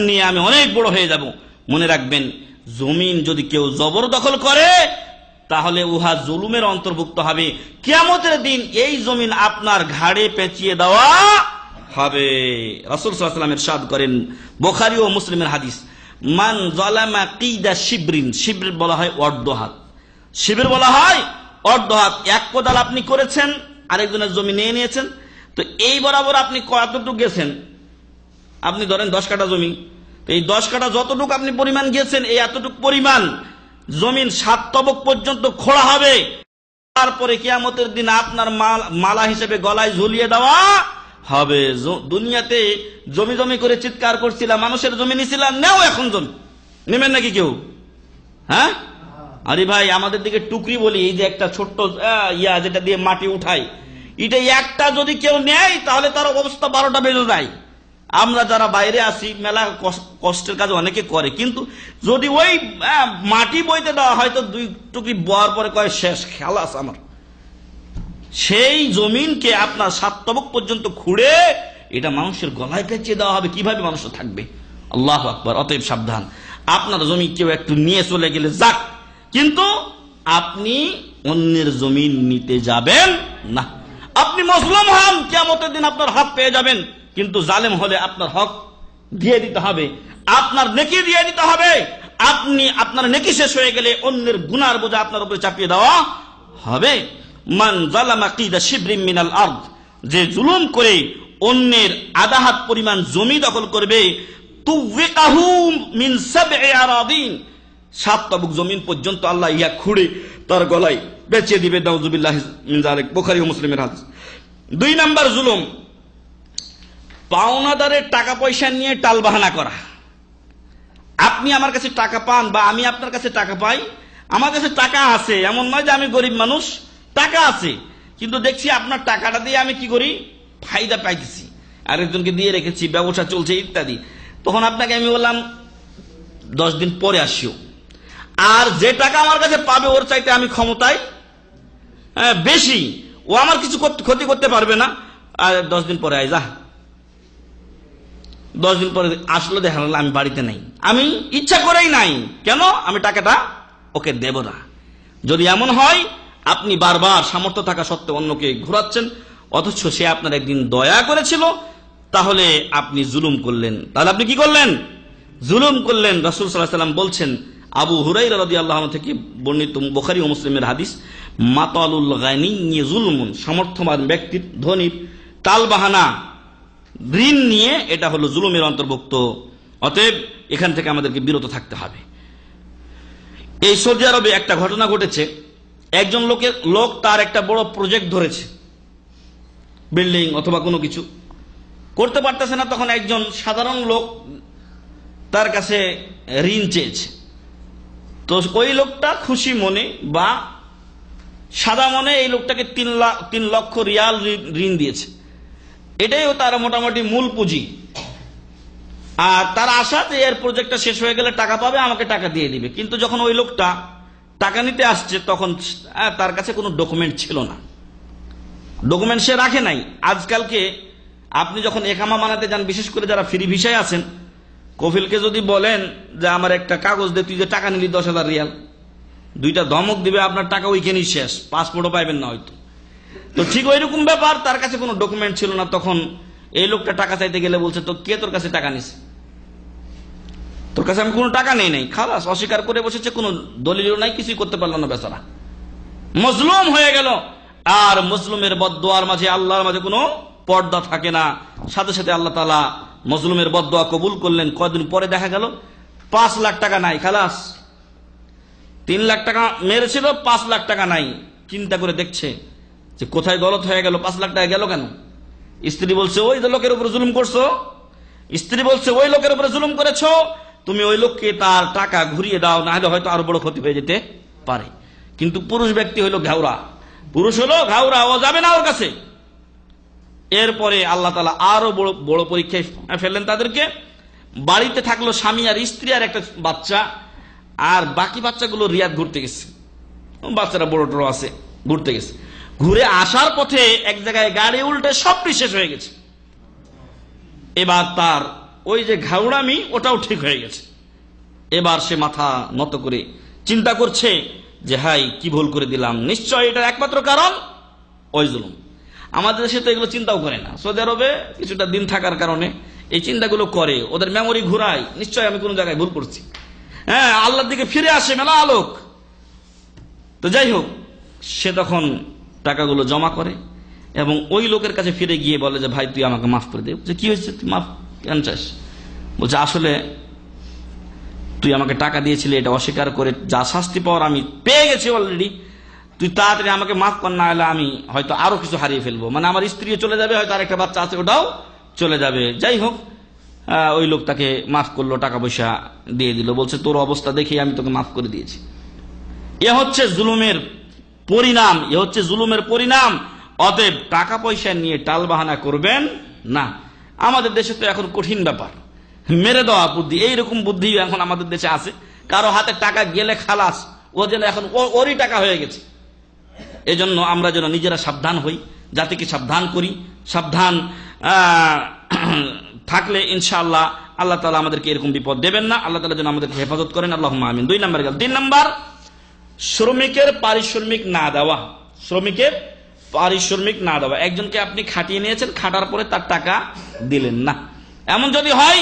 নিয়ে আমি অনেক বড় হয়ে যাব। মনে রাখবেন, জমিন যদি কেউ জবরদখল করে তাহলে উহা জুলুমের অন্তর্ভুক্ত হবে। কিয়ামতের দিন এই জমিন আপনার ঘাড়ে পেঁচিয়ে দেওয়া হবে। রাসূল সাল্লাল্লাহু আলাইহি ওয়াসাল্লাম ইরশাদ করেন, বুখারী ও মুসলিমের হাদিস, মান যালামা কিদা শিবরিন, শিবর বলা হয় অর্ধ হাত, শিবর বলা হয় অর্ধ হাত। 1 কোদাল আপনি করেছেন, আরেকজনের জমি নিয়ে নিয়েছেন, তো এই বরাবর আপনি কতটুকু গেছেন? আপনি ধরেন 10 কাঠা জমি, তো এই 10 কাঠা যতটুকু আপনি পরিমাণ গিয়েছেন, এই এতটুকু পরিমাণ জমিন 7 তবক পর্যন্ত খোঁড়া হবে। তারপরে কিয়ামতের দিন আপনার মালা হিসেবে গলায় ঝুলিয়ে দেওয়া হবে। দুনিয়াতে জমি জমি করে চিৎকার করছিলাম, মানুষের জমি নিছিলাম, নেও এখন জমি নেবেন নাকি কেউ? হ্যাঁ, আরে ভাই, আমাদের দিকে টুকরি বলি, এই যে একটা ছোট্ট যেটা দিয়ে মাটি উঠাই, এটা একটা যদি কেউ নেয় তাহলে তার অবস্থা 12টা বেজে যায়। আমরা যারা বাইরে আসি, মেলা কষ্টের কাজ অনেকে করে, কিন্তু যদি ওই মাটি বইতে দেওয়া হয় তো 2 টুকরি বওয়ার পরে কয় শেষ, খালাস আমার। সেই জমিনকে আপনার 7 তবক পর্যন্ত খুঁড়ে এটা মানুষের গলায় পেঁচিয়ে দেওয়া হবে। কিভাবে মানুষ থাকবে? আল্লাহু আকবার। অতএব সাবধান, আপনার জমি কেউ একটু নিয়ে চলে গেলে যাক, কিন্তু আপনি অন্যের জমি নিতে যাবেন না। আপনি মুসলিম হন, কিয়ামতের দিন আপনার হক পেয়ে যাবেন, কিন্তু জালেম হলে আপনার হক দিয়ে দিতে হবে, আপনার নেকি দিয়ে দিতে হবে। আপনি আপনার নেকি শেষ হয়ে গেলে অন্যের গুনার বোঝা আপনার উপরে চাপিয়ে দেওয়া হবে। মান যালামা কিদা শিবরিন মিনাল আরদ, যে জুলুম করে অন্যের আধা হাত পরিমাণ জমি দখল করবে, তুওয়িকাহু মিন 7 আরাদিন, 7 তবক জমিন পর্যন্ত আল্লাহ ইয়া খুঁড়ে তার গলায় বেঁচে দিবে। নাউযুবিল্লাহ মিন যালিক, বুখারী ও মুসলিমের হাদিস। 2 নাম্বার জুলুম, পাওনাদারের টাকা পয়সা নিয়ে টালবাহানা করা। আপনি আমার কাছে টাকা পান বা আমি আপনার কাছে টাকা পাই, আমার কাছে টাকা আছে, এমন নয় যে আমি গরিব মানুষ, টাকা আছে, কিন্তু দেখছি আপনার টাকাটা দিয়ে আমি কি করি, ফায়দা পাইতেছি, আরেকজনকে দিয়ে রেখেছি, ব্যবসা চলছে ইত্যাদি। তখন আপনাকে আমি বললাম 10 দিন পরে আসিও, আর যে টাকা আমার কাছে পাবে ওর চাইতে আমি ক্ষমতায় বেশি, ও আমার কিছু ক্ষতি করতে পারবে না, আর 10 দিন পরে আয় যা। 10 দিন পরে আসলে দেখা গেল আমি বাড়িতে নাই, আমি ইচ্ছা করেই নাই, কেন? আমি টাকাটা ওকে দেব না। যদি এমন হয় আপনি বারবার সামর্থ্য থাকা সত্ত্বেও অন্যকে ঘোরাচ্ছেন, অথচ সে আপনার একদিন দয়া করেছিল, তাহলে আপনি জুলুম করলেন। তাহলে আপনি কি করলেন? জুলুম করলেন। রাসূল সাল্লাল্লাহু আলাইহি ওয়াসাল্লাম বলছেন, আবু হুরায়রা রাদিয়াল্লাহু আনহু থেকে বর্ণিত, বুখারী ও মুসলিমের হাদিস, মাতালুল গানি জুলমুন, সমর্থবান ব্যক্তির, ধনীর টালবাহানা, ঋণ নিয়ে, এটা হলো জুলুমের অন্তর্ভুক্ত। অতএব এখান থেকে আমাদেরকে বিরত থাকতে হবে। এই সৌদি আরবে একটা ঘটনা ঘটেছে। একজন লোক তার একটা বড় প্রজেক্ট ধরেছে, বিল্ডিং অথবা কোনো কিছু করতে পারতেছে না, তখন একজন সাধারণ লোক তার কাছে ঋণ চেয়েছে। তো ওই লোকটা খুশি মনে বা সাদা মনে এই লোকটাকে 3 লক্ষ রিয়াল ঋণ দিয়েছে। এটাই তার মোটামুটি মূল পুঁজি। আর তার আশা যে এর প্রজেক্টটা শেষ হয়ে গেলে টাকা পাবে, আমাকে টাকা দিয়ে দিবে। কিন্তু যখন ওই লোকটা টাকা নিতে আসছে তখন তার কাছে কোনো ডকুমেন্ট ছিল না, ডকুমেন্ট সে রাখে নাই। আজকালকে আপনি যখন একামা বানাতে যান, বিশেষ করে যারা ফ্রি ভিসায় আছেন, কফিলকে যদি বলেন যে আমার একটা কাগজ দে, তুই যে টাকা নিলি 10,000 রিয়াল, দুইটা ধমক দিবে, আপনার টাকা ওইখানেই শেষ, পাসপোর্টও পাইবেন না হয়তো। তো ঠিক ওই রকম ব্যাপার, তার কাছে কোনো ডকুমেন্ট ছিল না। তখন এই লোকটা টাকা চাইতে গেলে বলছে, তো কে তোর কাছে টাকা নিছে? তোর কাছে আমি কোনো টাকা নেই নাই, খালাস, অস্বীকার করে বসেছে, কোনো দলিলও নাই, কিছুই করতে পারলো না বেচারা, মজলুম হয়ে গেল। আর মজলুমের বদদোয়ার মাঝে আল্লাহর মাঝে কোনো পর্দা থাকে না। সাথে সাথে আল্লাহ তাআলা মজলুমের বদদোয়া কবুল করলেন। কয়েকদিন পরে দেখা গেল 5 লাখ টাকা নাই, খালাস। 3 লাখ টাকা মেরেছিল, 5 লাখ টাকা নাই। চিন্তা করে দেখছে যে কোথায় গলত হয়ে গেল, 5 লাখ টাকা গেল কেন? স্ত্রী বলছে, ওই লোকের উপরে জুলুম করছো। স্ত্রী বলছে, ওই লোকের উপরে জুলুম করেছো, তুমি ওই লোককে তার টাকা ঘুরিয়ে দাও, না হলে হয়তো আরো বড় ক্ষতি হয়ে যেতে পারে। কিন্তু পুরুষ ব্যক্তি হইলো ঘাউরা, পুরুষ হলো ঘাউরা, ও যাবে না ওর কাছে। এরপরে আল্লাহ তাআলা আরো বড় বড় পরীক্ষায় ফেললেন তাদেরকে। বাড়িতে থাকলো স্বামী আর স্ত্রী আর একটা বাচ্চা, আর বাকি বাচ্চাগুলো রিয়াদ ঘুরতে গেছে, বাচ্চারা বড় টড়ো আছে, ঘুরতে গেছে। ঘুরে আসার পথে এক জায়গায় গাড়ি উল্টে সবটি শেষ হয়ে গেছে। এবার তার ওই যে ঘাউড়ামি, ওটাও ঠিক হয়ে গেছে। এবার সে মাথা নত করে চিন্তা করছে যে হাই, কি ভুল করে দিলাম, নিশ্চয় এটার একমাত্র কারণ ওই জুলুম। আমাদের দেশে তো এগুলো চিন্তাও করে না। সৌদি আরবে কিছুটা দিন থাকার কারণে এই চিন্তাগুলো করে, ওদের মেমোরি ঘুরায়, নিশ্চয় আমি কোনো জায়গায় ভুল করছি। হ্যাঁ, আল্লাহর দিকে ফিরে আসে মেলা আলোক। তো যাই হোক, সে তখন টাকাগুলো জমা করে এবং ওই লোকের কাছে ফিরে গিয়ে বলে যে ভাই, তুই আমাকে মাফ করে দে। বলছে, কি হয়েছে, তুই মাফ কেন চাস? বলছে, আসলে তুই আমাকে টাকা দিয়েছিলি, এটা অস্বীকার করে যা শাস্তি পাওয়ার আমি পেয়ে গেছি অলরেডি। তুই তাড়াতাড়ি আমাকে মাফ কর, না হলে আমি হয়তো আরো কিছু হারিয়ে ফেলবো, মানে আমার স্ত্রীও চলে যাবে, হয়তো আরেকটা বাচ্চা আছে ওটাও চলে যাবে। যাই হোক, ওই লোক তাকে মাফ করলো, টাকা পয়সা দিয়ে দিল, বলছে তোর অবস্থা দেখে আমি তোকে মাফ করে দিয়েছি। এ হচ্ছে জুলুমের পরিণাম, এ হচ্ছে জুলুমের পরিণাম। অতএব টাকা পয়সা নিয়ে টালবাহানা করবেন না। আমাদের দেশে তো এখন কঠিন ব্যাপার, মেরে দেওয়া বুদ্ধি, এইরকম বুদ্ধি এখন আমাদের দেশে আছে। কারো হাতে টাকা গেলে খালাস, ও যেন এখন ওরই টাকা হয়ে গেছে। এজন্য আমরা যেন নিজেরা সাবধান হই, জাতিকে সাবধান করি। সাবধান থাকলে ইনশাআল্লাহ আল্লাহ তাআলা আমাদেরকে এরকম বিপদ দেবেন না। আল্লাহ তাআলা যেন আমাদেরকে হেফাজত করেন, আল্লাহুম্মা আমিন। 2 নম্বর গেল। 3 নম্বর, শ্রমিকের পারিশ্রমিক না দেওয়া। শ্রমিকের পারিশ্রমিক না দেওয়া। একজনকে আপনি খাটিয়ে নিয়েছেন, খাটার পরে তার টাকা দিলেন না, এমন যদি হয়,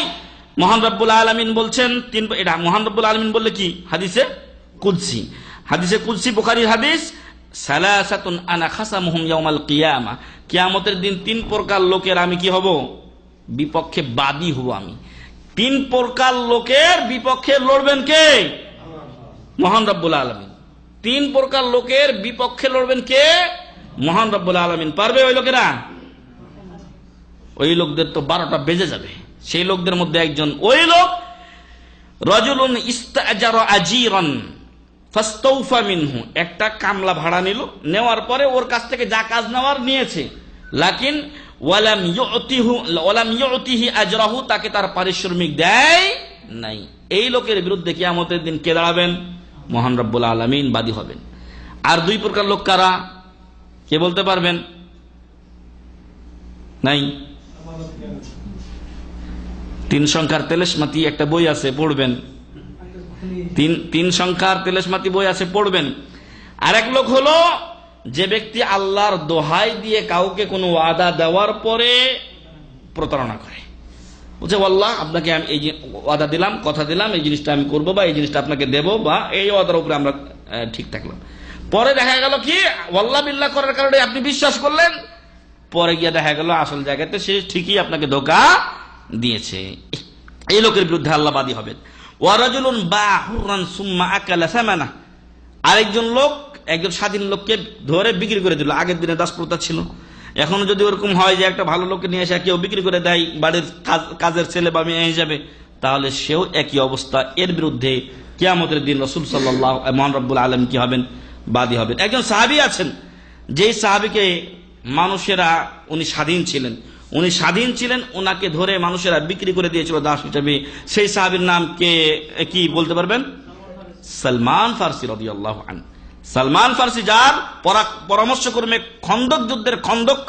মহান রব্বুল আলামিন বলছেন, এটা মহান রব্বুল আলামিন বললে কি, হাদিসে কুদসি, হাদিসে কুদসি, বুখারীর হাদিস, সালাসাতুন আনা খাসামুহুম ইয়াউমাল কিয়ামা, কিয়ামতের দিন 3 প্রকার লোকের আমি কি হব, বিপক্ষে বাদী হব আমি। 3 প্রকার লোকের বিপক্ষে লড়বেন কে? মহান রব্বুল আলামিন। 3 প্রকার লোকের বিপক্ষে লড়বেন কে? মহান রব্বুল আলামিন। পারবে ওই লোকেরা? ওই লোকদের তো 12টা বেজে যাবে। সেই লোকদের মধ্যে একজন ওই লোক, রাজুলুন ইস্তাজারা আজিরান ফাস্তাওফা মিনহু, একটা কামলা ভাড়া নিল, নেওয়ার পরে ওর কাছ থেকে যা কাজ নেওয়ার নিয়েছে, লাকিন ওয়ালাম ইউতিহি আজরাহু, তাকে তার পারিশ্রমিক দেয় নাই। এই লোকের বিরুদ্ধে কিয়ামতের দিন কে দাঁড়াবেন? মহান রব্বুল আলামিন বাদী হবেন। আর 2 প্রকার লোক কারা, কে বলতে পারবেন? নাই? 3 সংখ্যার তেলেশমাতি একটা বই আছে, পড়বেন। 3 সংখ্যার তেলেশমাতি বই আছে, পড়বেন। আরেক লোক হলো যে ব্যক্তি আল্লাহর দোহাই দিয়ে কাউকে কোনো ওয়াদা দেওয়ার পরে প্রতারণা করে। বলছে, আল্লাহ আপনাকে আমি এই যে ওয়াদা দিলাম, কথা দিলাম, এই জিনিসটা আমি করবো, বা এই জিনিসটা আপনাকে দেবো, বা এই ওয়াদার উপরে আমরা ঠিক থাকলাম। পরে দেখা গেল কি, ওয়াল্লাহ বিল্লাহ করার কারণে আপনি বিশ্বাস করলেন, পরে গিয়ে দেখা গেল আসল জায়গাতে সে ঠিকই আপনাকে ধোঁকা দিয়েছে। এই লোকের বিরুদ্ধে আল্লাহ বাদী হবেন। ওয়ারাজুলুন বাহুরান সুম্মা আকালা সামানা, আরেকজন লোক একজন স্বাধীন লোককে ধরে বিক্রি করে দিল। আগের দিনে দাসপ্রথা ছিল, এখনো যদি ওরকম হয় যে একটা ভালো লোককে নিয়ে এসে কেউ বিক্রি করে দেয় বাড়ির কাজের ছেলে বা মেয়ে হিসাবে, তাহলে সেও একই অবস্থা। এর বিরুদ্ধে কিয়ামতের দিন রাসূল সাল্লাল্লাহু মহান রব্বুল আলামিন কি হবেন? বাদী হবেন। একজন সাহাবী আছেন, যেই সাহাবীকে মানুষেরা, উনি স্বাধীন ছিলেন, উনি স্বাধীন ছিলেন, ওনাকে ধরে মানুষেরা বিক্রি করে দিয়েছিল দাস হিসেবে। সেই সাহাবীর নাম কে, কি বলতে পারবেন? সালমান ফারসি রাদিয়াল্লাহু আনহু। সালমান ফারসি, যার পরামর্শক্রমে খন্দক যুদ্ধের খন্দক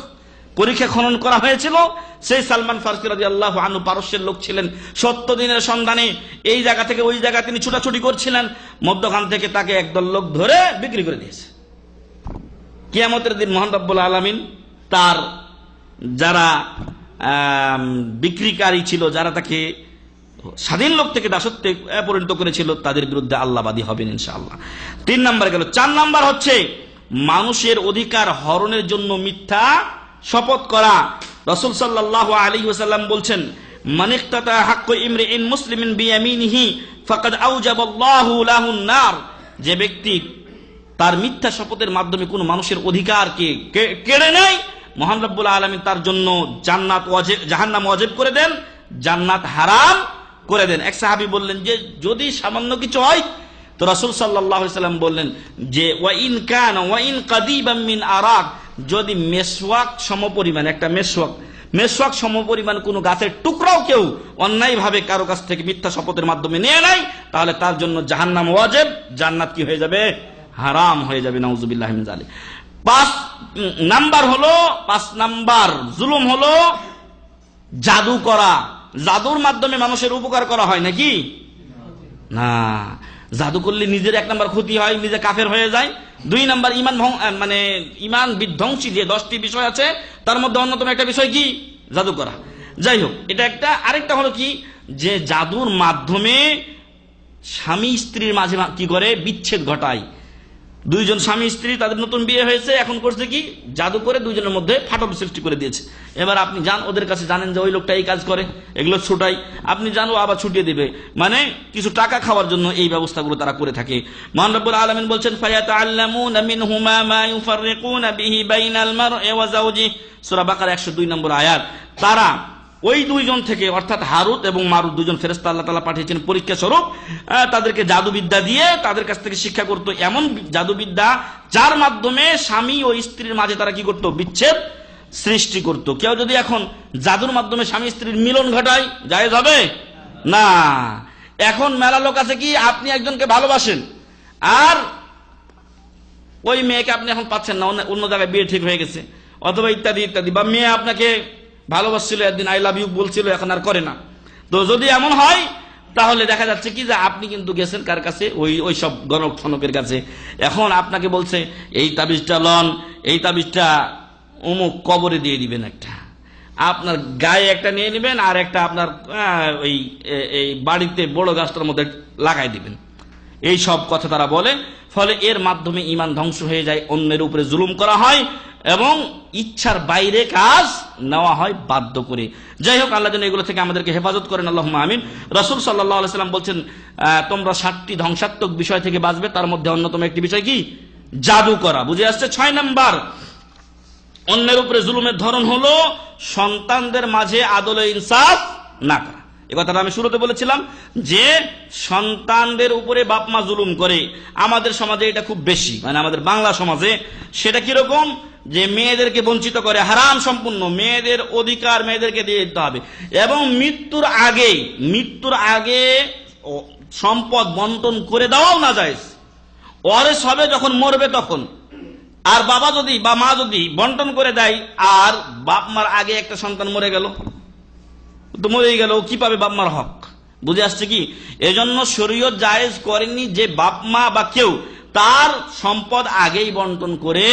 পরীক্ষা খনন করা হয়েছিল, সেই সালমান ফারসি রাদিয়াল্লাহু আনহু পারস্যের লোক ছিলেন। 70 দিনের সন্ধানে এই জায়গা থেকে ওই জায়গা তিনি ছুটাছুটি করছিলেন, মধ্যখান থেকে তাকে একদল লোক ধরে বিক্রি করে দিয়েছে। কিয়ামতের দিন মহান রব্বুল আলামিন তার যারা বিক্রিকারী ছিল, যারা তাকে স্বাধীন লোক থেকে দাসত্বে পরিণত করেছিল, তাদের বিরুদ্ধে আল্লাহবাদী হবেন ইনশাআল্লাহ। 3 নাম্বার গেল। 4 নাম্বার হচ্ছে মানুষের অধিকার হরণের জন্য মিথ্যা শপথ করা। রাসূল সাল্লাল্লাহু আলাইহি ওয়াসাল্লাম বলছেন, মান ইক্তাতা হাক্কু ইমরিইন মুসলিমিন বিয়ামিনিহি ফাকাদ আওজাবাল্লাহু লাহুন নার। যে ব্যক্তি তার মিথ্যা শপথের মাধ্যমে কোন মানুষের অধিকারকে কেড়ে নেয়, মহান রব্বুল আলামিন তার জন্য জান্নাত ওয়াজিব, জাহান্নাম ওয়াজিব করে দেন, জান্নাত হারাম করে দেন। এক সাহাবী বললেন যে যদি সামান্য কিছু হয়, তো রাসূল সাল্লাল্লাহু আলাইহি ওয়াসাল্লাম বললেন যে ওয়া ইন কাদিবাম মিন আরাক, যদি মেসওয়াক সমপরিমাণ, একটা মেসওয়াক সমপরিমাণ কোন গাছের টুকরাও কেউ অন্যায়ভাবে কারো কাছ থেকে মিথ্যা শপথের মাধ্যমে নিয়ে নেয়, তাহলে তার জন্য জাহান্নাম ওয়াজিব, জান্নাত কি হয়ে যাবে? হারাম হয়ে যাবে। নাউযুবিল্লাহি মিন যালিক। 5 নাম্বার জুলুম হলো জাদু করা। জাদুর মাধ্যমে মানুষের উপকার করা হয় নাকি? না, জাদু করলে নিজের 1 নাম্বার ক্ষতি হয়, নিজে কাফের হয়ে যায়। 2 নাম্বার ইমান বিধ্বংসী যে 10টি বিষয় আছে, তার মধ্যে অন্যতম একটা বিষয় কি? জাদু করা। যাই হোক, এটা একটা। আরেকটা হলো কি, যে জাদুর মাধ্যমে স্বামী স্ত্রীর মাঝে কি করে? বিচ্ছেদ ঘটায়। 2 জন স্বামী স্ত্রী, তাদের নতুন বিয়ে হয়েছে, এখন করছে কি? জাদু করে 2 জনের মধ্যে ফাটল সৃষ্টি করে দিয়েছে। এবার আপনি যান ওদের কাছে, জানেন যে ওই লোকটা এই কাজ করে, এগুলো ছুটাই, আপনি জানো আবার ছুটিয়ে দিবে, মানে কিছু টাকা খাওয়ার জন্য এই ব্যবস্থাগুলো তারা করে থাকে। মহান রব্বুল আলামিন বলছেন, ফায়াতাআল্লামুনা মিনহুমা মা ইউফাররিকুনা বিহি বাইনাল মারই ওয়া যাওজিহি, সূরা বাকারা 102 নম্বর আয়াত। তারা ওই 2 জন থেকে, অর্থাৎ হারুত এবং মারুত, 2 জন ফেরেশতা আল্লাহ তাআলা পাঠিয়েছেন পরীক্ষা স্বরূপ, তাদেরকে জাদুবিদ্যা দিয়ে তাদের কাছ থেকে শিক্ষা করত, এমন জাদুবিদ্যা যার মাধ্যমে স্বামী ও স্ত্রীর মাঝে তারা কি করত? বিচ্ছেদ সৃষ্টি করত। কেউ যদি এখন জাদুর মাধ্যমে স্বামী স্ত্রীর মিলন ঘটায়, জায়েজ হবে না। এখন মেলা লোক আছে কি, আপনি একজনকে ভালোবাসেন আর ওই মেয়েকে আপনি এখন পাচ্ছেন না, অন্য জায়গায় বিয়ে ঠিক হয়ে গেছে, অথবা ইত্যাদি ইত্যাদি, বা মেয়ে আপনাকে ভালোবাসছিল, একদিন আই লাভ ইউ বলছিল, এখন আর করে না। তো যদি এমন হয়, তাহলে দেখা যাচ্ছে কি যে আপনি কিন্তু গেছেন কার কাছে? ওই সব গণক ঠনকের কাছে। এখন আপনাকে বলছে এই তাবিজটা লন, এই তাবিজটা অমুক কবরে দিয়ে দিবেন, একটা আপনার গায়ে একটা নিয়ে নেবেন, আর একটা আপনার এই বাড়িতে বড় গাছটার মধ্যে লাগাই দিবেন। এই সব কথা তারা বলে। ফলে এর মাধ্যমে ঈমান ধ্বংস হয়ে যায়, অন্যের উপরে জুলুম করা হয় এবং ইচ্ছার বাইরে কাজ নেওয়া হয় বাধ্য করে। যাই হোক, আল্লাহ যেন এগুলো থেকে আমাদেরকে হেফাজত করেন, আল্লাহুম্মা আমিন। রাসূল সাল্লাল্লাহু আলাইহি ওয়াসাল্লাম বলছেন, তোমরা 7টি ধ্বংসাত্মক বিষয় থেকে বাঁচবে, তার মধ্যে অন্যতম একটি বিষয় কি? জাদু করা। বুঝে আসছে? 6 নাম্বার অন্যের উপরে জুলুমের ধরন হলো সন্তানদের মাঝে আদল ও ইনসাফ না করা। এই কথাটা আমি শুরুতে বলেছিলাম যে সন্তানদের উপরে বাপ মা জুলুম করে। আমাদের সমাজে এটা খুব বেশি, মানে আমাদের বাংলা সমাজে। সেটা কিরকম? যে মেয়েদেরকে বঞ্চিত করে, হারাম সম্পূর্ণ, মেয়েদের অধিকার মেয়েদেরকে দিয়ে দিতে হবে, এবং মৃত্যুর আগে সম্পদ বন্টন করে দেওয়াও না যায়। ওয়ারিস হবে যখন মরবে তখন। আর বাবা যদি বা মা যদি বন্টন করে দেয়, আর বাপ মার আগে একটা সন্তান মরে গেল, তো মরেই গেল, কি পাবে বাপ মার হক? বুঝে আসছে কি? এজন্য শরীয়ত জায়েজ করেনি যে বাপ মা বা কেউ তার সম্পদ আগেই বন্টন করে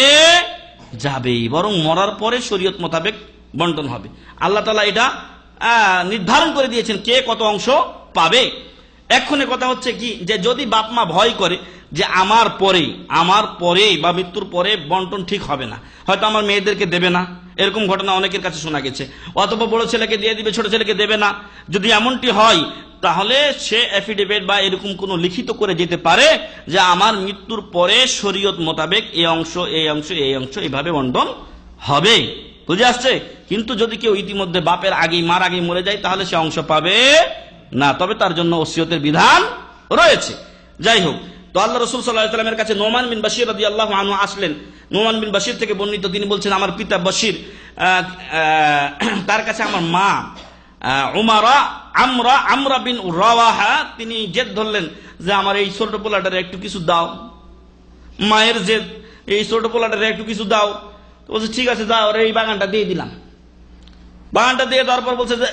যাবে, বরং মরার পরে শরীয়ত মোতাবেক বন্টন হবে। আল্লাহ তাআলা এটা নির্ধারণ করে দিয়েছেন কে কত অংশ পাবে। এক্ষণে কথা হচ্ছে কি, যে যদি বাপ মা ভয় করে যে আমার পরে বা মৃত্যুর পরে বন্টন ঠিক হবে না, হয়তো আমার মেয়েদেরকে দেবে না, এরকম ঘটনা অনেকের কাছে শোনা গেছে, অথবা বড় ছেলেকে দিয়ে দিবে, ছোট ছেলেকে দেবে না, যদি এমনটি হয়, তাহলে সে এফিডেভিট বা এরকম কোনো লিখিত করে যেতে পারে যে আমার মৃত্যুর পরে শরীয়ত মোতাবেক এই অংশ এইভাবে বন্টন হবে। বুঝে আসছে? কিন্তু যদি কেউ ইতিমধ্যে বাপের আগেই মার আগেই মরে যায়, তাহলে সে অংশ পাবে না, তবে তার জন্য ওসিয়তের বিধান রয়েছে। যাই হোক, তো আল্লাহ রাসূল সাল্লাল্লাহু আলাইহি ওয়াসাল্লামের কাছে নোমান বিন বাশির রাদিয়াল্লাহু আনহু আসলেন। নোমান বিন বাশির থেকে বর্ণিত, তিনি বলছেন আমার পিতা বাশির, তার কাছে আমার মা আমরা বিন রাওয়াহা, তিনি জেদ ধরলেন যে আমার এই ছোট পোলাটারে একটু কিছু দাও। মায়ের জেদ, এই ছোট পোলাটারে একটু কিছু দাও। তো বলছে ঠিক আছে যাও, এই বাগানটা দিয়ে দিলাম। বাগানটা দিয়ে দেওয়ার পর বলছে যে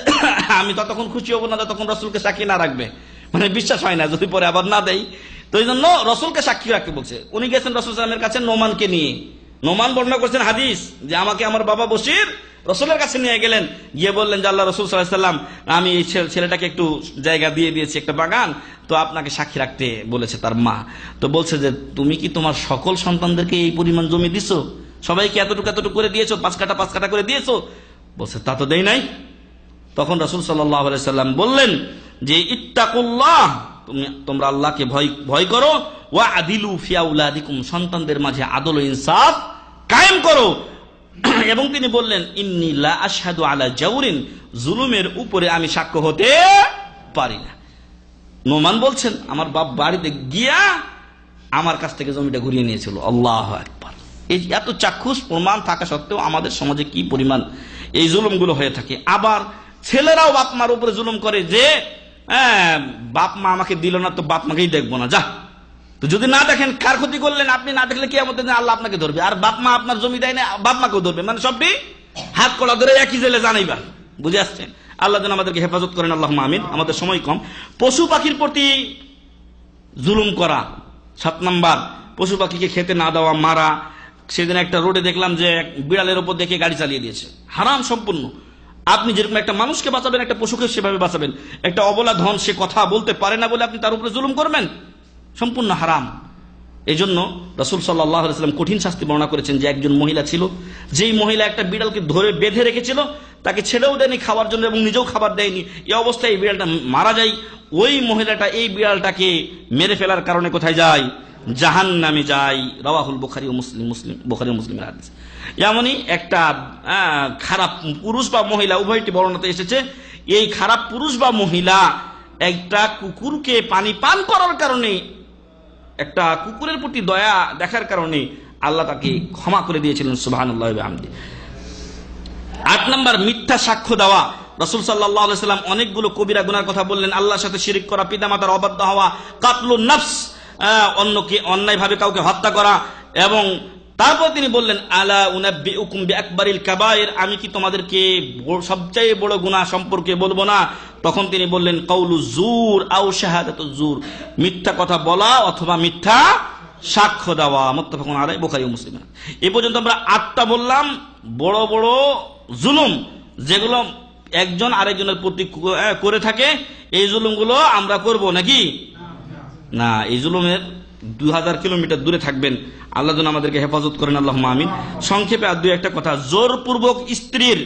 আমি ততক্ষণ খুশি হবো না যতক্ষণ রসুলকে সাক্ষী না রাখবে, মানে বিশ্বাস হয় না যদি পরে আবার না দেয়, তো এই জন্য রসুলকে সাক্ষী রাখতে বলছে। উনি গেছেন রসুল সাল্লামের কাছে নোমানকে নিয়ে। নোমান বর্ণনা করছেন হাদিস যে আমাকে আমার বাবা বশির রসুলের কাছে নিয়ে গেলেন, গিয়ে বললেন যে আল্লাহ রসুল সাল্লাল্লাহু আলাইহি ওয়াসাল্লাম আমি এই ছেলেটাকে একটু জায়গা দিয়ে দিয়েছি, একটা বাগান, তো আপনাকে সাক্ষী রাখতে বলেছে তার মা। তো বলছে যে তুমি কি তোমার সকল সন্তানদেরকে এই পরিমাণ জমি দিছো, সবাইকে এতটুকু এতটুকু করে দিয়েছো, 5 কাঠা করে দিয়েছো? বলছে তা তো দেই নাই। তখন রাসূল সাল্লাল্লাহু আলাইহি ওয়াসাল্লাম বললেন যে ইত্তাকুল্লাহ, তোমরা আল্লাহকে ভয় করো, ওয়া আদিলু ফি আউলাদিকুম, সন্তানদের মাঝে আদল ও ইনসাফ কায়েম করো। এবং তিনি বললেন ইন্নী লা আশহাদু আলা জাওরিন, জুলুমের উপরে আমি সাক্ষ্য হতে পারি না। নোমান বলছেন আমার বাপ বাড়িতে গিয়া আমার কাছ থেকে জমিটা ঘুরিয়ে নিয়েছিল। আল্লাহু আকবার। এই এত চাক্ষুষ প্রমাণ থাকা সত্ত্বেও আমাদের সমাজে কি পরিমাণ এই জুলুমগুলো হয়ে থাকে। আবার ছেলেরাও বাপ মার উপরে জুলুম করে যে বাপ মা আমাকে দিল না তো বাপ মাকেই দেখবো না, যা। তো যদি না দেখেন কার ক্ষতি করলেন আপনি, না দেখলে কিয়ামতের দিন আল্লাহ আপনাকে ধরবে, আর বাপ মা আপনার জমি দেয় না বাপ মাকেও ধরবে, মানে সবটি হাত কড়া ধরে একই জেলে জানাইবা। বুঝে আসছে? আল্লাহ যেন আমাদেরকে হেফাজত করেন, আল্লাহুম্মা আমিন। আমাদের সময় কম। পশু পাখির প্রতি জুলুম করা 7 নাম্বার, পশু পাখিকে খেতে না দেওয়া, মারা। সেদিন একটা রোডে দেখলাম যে বিড়ালের উপর দেখে গাড়ি চালিয়ে দিয়েছে, হারাম সম্পূর্ণ। আপনি যেরকম একটা মানুষকে বাঁচাবেন, একটা পশুকে সেভাবে বাঁচাবেন। একটা অবলা ধন, সে কথা বলতে পারে না বলে আপনি তার উপরে জুলুম করবেন, সম্পূর্ণ হারাম। এই জন্য রাসূল সাল্লাল্লাহু আলাইহি ওয়াসাল্লাম কঠিন শাস্তি বর্ণনা করেছেন যে একজন মহিলা ছিল, যেই মহিলা একটা বিড়ালকে ধরে বেঁধে রেখেছিল, তাকে ছেড়েও দেয়নি খাওয়ার জন্য এবং নিজেও খাবার দেয়নি। এই অবস্থায় এই বিড়ালটা মারা যায়। ওই মহিলাটা এই বিড়ালটাকে মেরে ফেলার কারণে কোথায় যায়? জাহান্নামে যায়। রাওয়াহুল বুখারী ও মুসলিম, বুখারী ও মুসলিমের হাদিস। এমনই একটা খারাপ পুরুষ বা মহিলা উভয়টি বর্ণনাতে এসেছে। এই খারাপ পুরুষ বা মহিলা একটা কুকুরকে পানি পান করার কারণে, একটা কুকুরের প্রতি দয়া দেখার কারণে আল্লাহ তাকে ক্ষমা করে দিয়েছিলেন, সুবহানাল্লাহি ওয়া বিহামদিহি। 8 নাম্বার, মিথ্যা সাক্ষ্য দেওয়া। রাসূল সাল্লাল্লাহু আলাইহি ওয়াসাল্লাম অনেকগুলো কবিরা গুনার কথা বললেন। আল্লাহর সাথে শিরক করা, পিতামাতার অবাধ্য হওয়া, কাতলুন নফস, অন্যকে অন্যায়ভাবে কাউকে হত্যা করা। এবং তারপর তিনি বললেন আলা উনাব্বিউকুম বিআকবারিল কাবায়ের, আমি কি তোমাদেরকে সবচেয়ে বড় গুনাহ সম্পর্কে বলবো না? তখন তিনি বললেন কাউলু জুর আও শাহাদাতু জুর, মিথ্যা কথা বলা অথবা মিথ্যা সাক্ষ্য দেওয়া। মুত্তাফাকুন আলাইহি, বুখারী ও মুসলিম। এই পর্যন্ত আমরা 8টা বললাম বড় বড় জুলুম, যেগুলো একজন আরেকজনের প্রতি করে থাকে। এই জুলুমগুলো আমরা করব নাকি না? এই জুলুমের 2000 কিলোমিটার দূরে থাকবেন। আল্লাহ যেন আমাদেরকে হেফাজত করেন, আল্লাহুম্মা আমিন। সংক্ষেপে আর 2-1টা কথা। জোরপূর্বক স্ত্রীর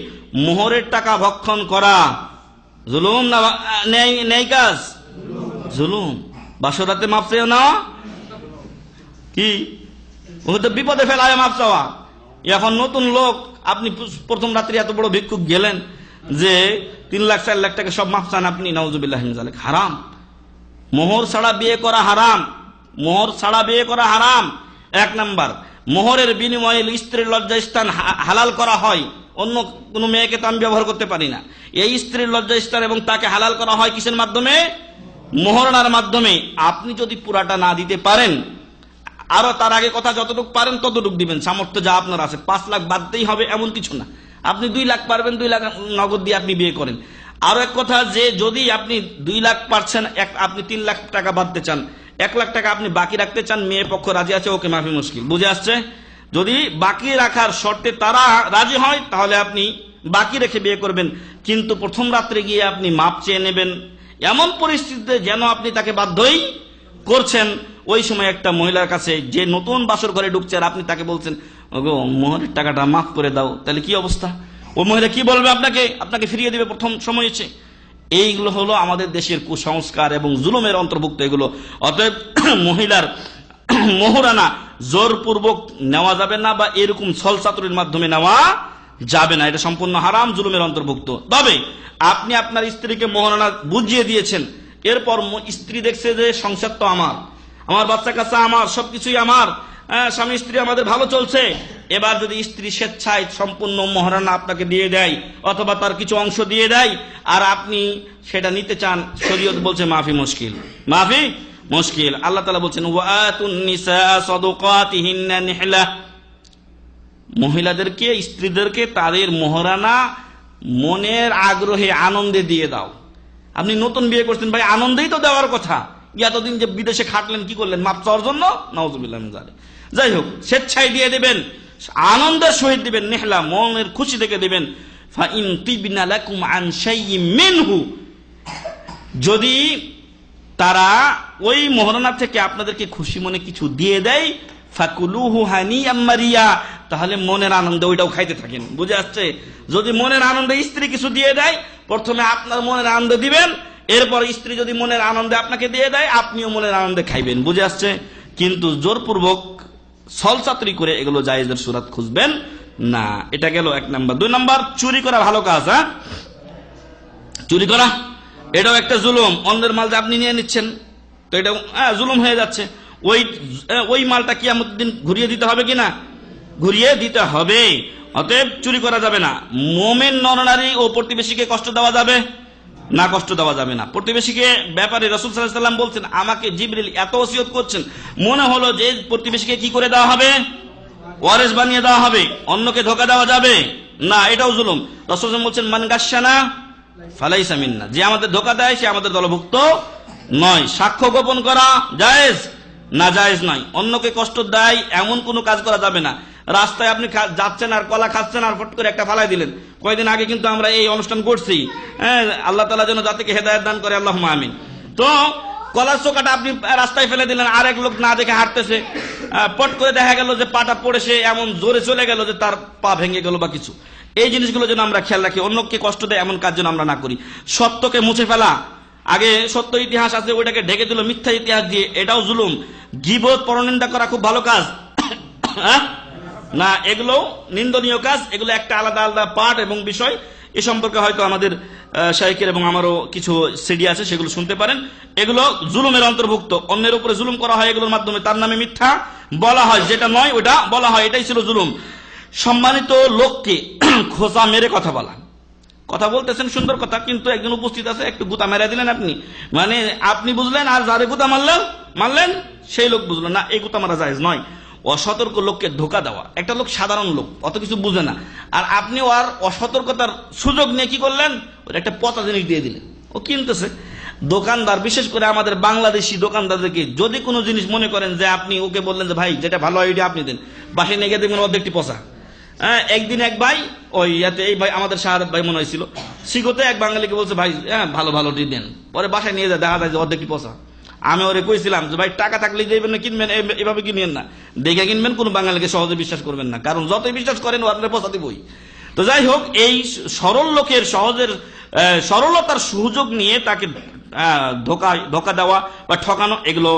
মোহরের টাকা ভক্ষণ করা জুলুম না ন্যায় কাজ? জুলুম। বাসরাতে মাপ চেয়ে না কি তো বিপদে ফেলায় মাপ চাওয়া। এখন নতুন লোক, আপনি প্রথম রাত্রি এত বড় ভিক্ষুক গেলেন যে 3 লাখ 4 লাখ টাকা সব মাপ চান আপনি, নাউজুবিল্লাহি মিন যালিক। হারাম। মোহর ছাড়া বিয়ে করা হারাম, মোহর ছাড়া বিয়ে করা হারাম। 1 নাম্বার, মোহরের বিনিময়ে স্ত্রীর লজ্জাস্থান হালাল করা হয়। অন্য কোনো মেয়েকে তো আমি ব্যবহার করতে পারি না। এই স্ত্রীর লজ্জাস্থান এবং তাকে হালাল করা হয় কিসের মাধ্যমে? মোহরানার মাধ্যমে। আপনি যদি পুরাটা না দিতে পারেন, আরো তার আগে কথা যতটুকু পারেন ততটুকু দিবেন, সামর্থ্য যা আপনার আছে। 5 লাখ বাদতেই হবে এমন কিছু না। আপনি 2 লাখ পারবেন, 2 লাখ নগদ দিয়ে আপনি বিয়ে করেন। আরো এক কথা, যে যদি আপনি 2 লাখ পারছেন, আপনি 3 লাখ টাকা বাদতে চান, 1 লাখ টাকা আপনি বাকি রাখতে চান, মেয়ে পক্ষ রাজি আছে, ওকে মাফি মুশকিল। বুঝে আসছে? যদি বাকি রাখার শর্তে তারা রাজি হয় তাহলে আপনি বাকি রেখে বিয়ে করবেন, কিন্তু প্রথম রাত্রে গিয়ে আপনি মাপ চেয়ে নেবেন এমন পরিস্থিতিতে যেন আপনি তাকে বাধ্যই করছেন। ওই সময় একটা মহিলার কাছে যে নতুন বাসর ঘরে ঢুকছে আর আপনি তাকে বলছেন ওগো মোহরের টাকাটা মাফ করে দাও, তাহলে কি অবস্থা? ও মহিলা কি বলবে? আপনাকে ফিরিয়ে দিবে প্রথম সময় এসে। এইগুলো হলো আমাদের দেশের কুসংস্কার এবং জুলুমের অন্তর্ভুক্ত এগুলো। অতএব মহিলার মোহরানা জোরপূর্বক নেওয়া যাবে না, বা এরকম ছলচাতুরির মাধ্যমে নেওয়া যাবে না। এটা সম্পূর্ণ হারাম, জুলুমের অন্তর্ভুক্ত। তবে আপনি আপনার স্ত্রীকে মোহরানা বুঝিয়ে দিয়েছেন, এরপর স্ত্রী দেখছে যে সংসার তো আমার, আমার বাচ্চা কাচ্চা আমার, সবকিছুই আমার, স্বামী স্ত্রী আমাদের ভালো চলছে। এবার যদি স্ত্রী স্বেচ্ছায় সম্পূর্ণ মহারানা আপনাকে দিয়ে দেয় অথবা তার কিছু অংশ দিয়ে দেয় আর আপনি সেটা নিতে চান, শরীয়ত বলছে মাফি মুশকিল, মাফি মুশকিল। আল্লাহ তাআলা বলছেন ওয়াতুন নিসা সাদাকাতিহিন্না নিহলা, মহিলাদেরকে স্ত্রীদেরকে তাদের মহারানা মনের আগ্রহে আনন্দে দিয়ে দাও। আপনি নতুন বিয়ে করছেন ভাই, আনন্দেই তো দেওয়ার কথা। এতদিন যে বিদেশে খাটলেন কি করলেন? মাপ চাওয়ার জন্য? নাউযুবিল্লাহ মিন যালিক। যাই হোক, স্বেচ্ছায় দিয়ে দেবেন, আনন্দের সহিত দিবেন, নেহলা মনের খুশি থেকে দিবেন। ফাইন তিবনা লাকুম আন শাইইম মিনহু, যদি তারা ওই মহারানা থেকে আপনাদেরকে খুশি মনে কিছু দিয়ে দেয়, ফাকুলুহু হানিয়াম মারিয়া, তাহলে মনের আনন্দে ওইটাও খাইতে থাকেন। বুঝে আসছে? যদি মনের আনন্দে স্ত্রী কিছু দিয়ে দেয়, প্রথমে আপনার মনের আনন্দে দিবেন, এরপর স্ত্রী যদি মনের আনন্দে আপনাকে দিয়ে দেয়, আপনিও মনের আনন্দে খাইবেন। বুঝে আসছে? কিন্তু জোরপূর্বক ছলচাতুরি করে এগুলো জায়েজের সুরাত খুঁজবেন না। এটা গেল 1 নাম্বার। 2 নাম্বার, চুরি করা ভালো কাজ। চুরি করা এটাও একটা জুলুম। অন্যের মাল যে আপনি নিয়ে নিচ্ছেন, তো এটাও জুলুম হয়ে যাচ্ছে। ওই মালটা কিয়ামতের দিন ঘুরিয়ে দিতে হবে কিনা? ঘুরিয়ে দিতে হবে। অতএব চুরি করা যাবে না। মোমেন নরনারী ও প্রতিবেশীকে কষ্ট দেওয়া যাবে না? কষ্ট দেওয়া যাবে না। প্রতিবেশীকে ব্যাপারে রাসূল সাল্লাল্লাহু আলাইহি ওয়াসাল্লাম বলছেন, আমাকে জিবরিল এত ওসিয়ত করছেন, মনে হলো যে প্রতিবেশীকে কি করে দেওয়া হবে? ওয়ারিস বানিয়ে দেওয়া হবে। অন্যকে ধোঁকা দেওয়া যাবে না, এটাও জুলুম। রাসূল বলছেন, মান গাশশানা ফালাইসা মিন্না, যে আমাদের ধোঁকা দেয় সে আমাদের দলভুক্ত নয়। সাক্ষ্য গোপন করা জায়েজ না? জায়েজ নয়। অন্যকে কষ্ট দেয় এমন কোনো কাজ করা যাবে না। রাস্তায় আপনি যাচ্ছেন আর কলা খাচ্ছেন আর ফট করে একটা ফালাই দিলেন। কয়েকদিন আগে কিন্তু আমরা এই অনুষ্ঠান করছি। আল্লাহ তাআলা যেন জাতিকে হেদায়েত দান করে, আল্লাহুম্মা আমিন। তো কলার চোকাটা আপনি রাস্তায় ফেলে দিলেন, আরেক লোক না দেখে হাঁটতেছে, পট করে দেখা গেল যে পাটা পড়েছে, এমন জোরে চলে গেল যে তার পা ভেঙে গেল বা কিছু। এই জিনিসগুলো যেন আমরা খেয়াল রাখি, অন্যকে কষ্ট দেয় এমন কাজ যেন আমরা না করি। সত্যকে মুছে ফেলা, আগে সত্য ইতিহাস আছে ওইটাকে ঢেকে দিল মিথ্যা ইতিহাস দিয়ে, এটাও জুলুম। গীবত, পরনিন্দা করা খুব ভালো কাজ না, এগুলো নিন্দনীয় কাজ। এগুলো একটা আলাদা আলাদা পার্ট এবং বিষয়। এ সম্পর্কে হয়তো আমাদের শাইখের এবং আমারও কিছু সিডি আছে, সেগুলো শুনতে পারেন। এগুলো জুলুমের অন্তর্ভুক্ত। অন্যের উপরে জুলুম করা হয় এগুলোর মাধ্যমে, তার নামে মিথ্যা বলা হয়, যেটা নয় ওটা বলা হয়, এটাই ছিল জুলুম। সম্মানিত লোককে খোঁচা মেরে কথা বলা, কথা বলতেছেন সুন্দর কথা, কিন্তু একজন উপস্থিত আছে, একটু গুতা মেরে দিলেন আপনি, মানে আপনি বুঝলেন আর যারে গুতা মারলেন সেই লোক বুঝলো না, এই গুতা মারা জায়েজ নয়। অসতর্ক লোককে ধোকা দেওয়া, একটা লোক সাধারণ লোক, অত কিছু বুঝে না, আর আপনি ওর অসতর্কতার সুযোগ নিয়ে কি করলেন, ওর একটা পচা জিনিস দিয়ে দিলেন, ও কিনতেছে। দোকানদার, বিশেষ করে আমাদের বাংলাদেশি দোকানদারদেরকে যদি কোনো জিনিস মনে করেন যে আপনি ওকে বললেন যে ভাই যেটা ভালো হয় আপনি দেন, বাসায় নিয়ে গিয়ে দেখবেন অর্ধেকটি পচা। একদিন এক ভাই ওই ইয়াতে, এই ভাই আমাদের শাহাদাত ভাই মনে হয়েছিল, সিগোতে এক বাঙালিকে বলছে ভাই ভালো ভালো দেন, পরে বাসায় নিয়ে যায় দেখা যায় যে অর্ধেকটি পচা। আমি ওরে কইছিলাম যে ভাই টাকা থাকলে যাইবেন না, কিনবেন, এভাবে কিনেন না, দেখে কিনবেন, কোন বাঙালিকে সহজে বিশ্বাস করবেন না, কারণ যতই বিশ্বাস করেন ও আপনার পচা দিবই। তো যাই হোক, এই সরল লোকের সরলতার সুযোগ নিয়ে তাকে ধোকা দেওয়া বা ঠকানো, এগুলো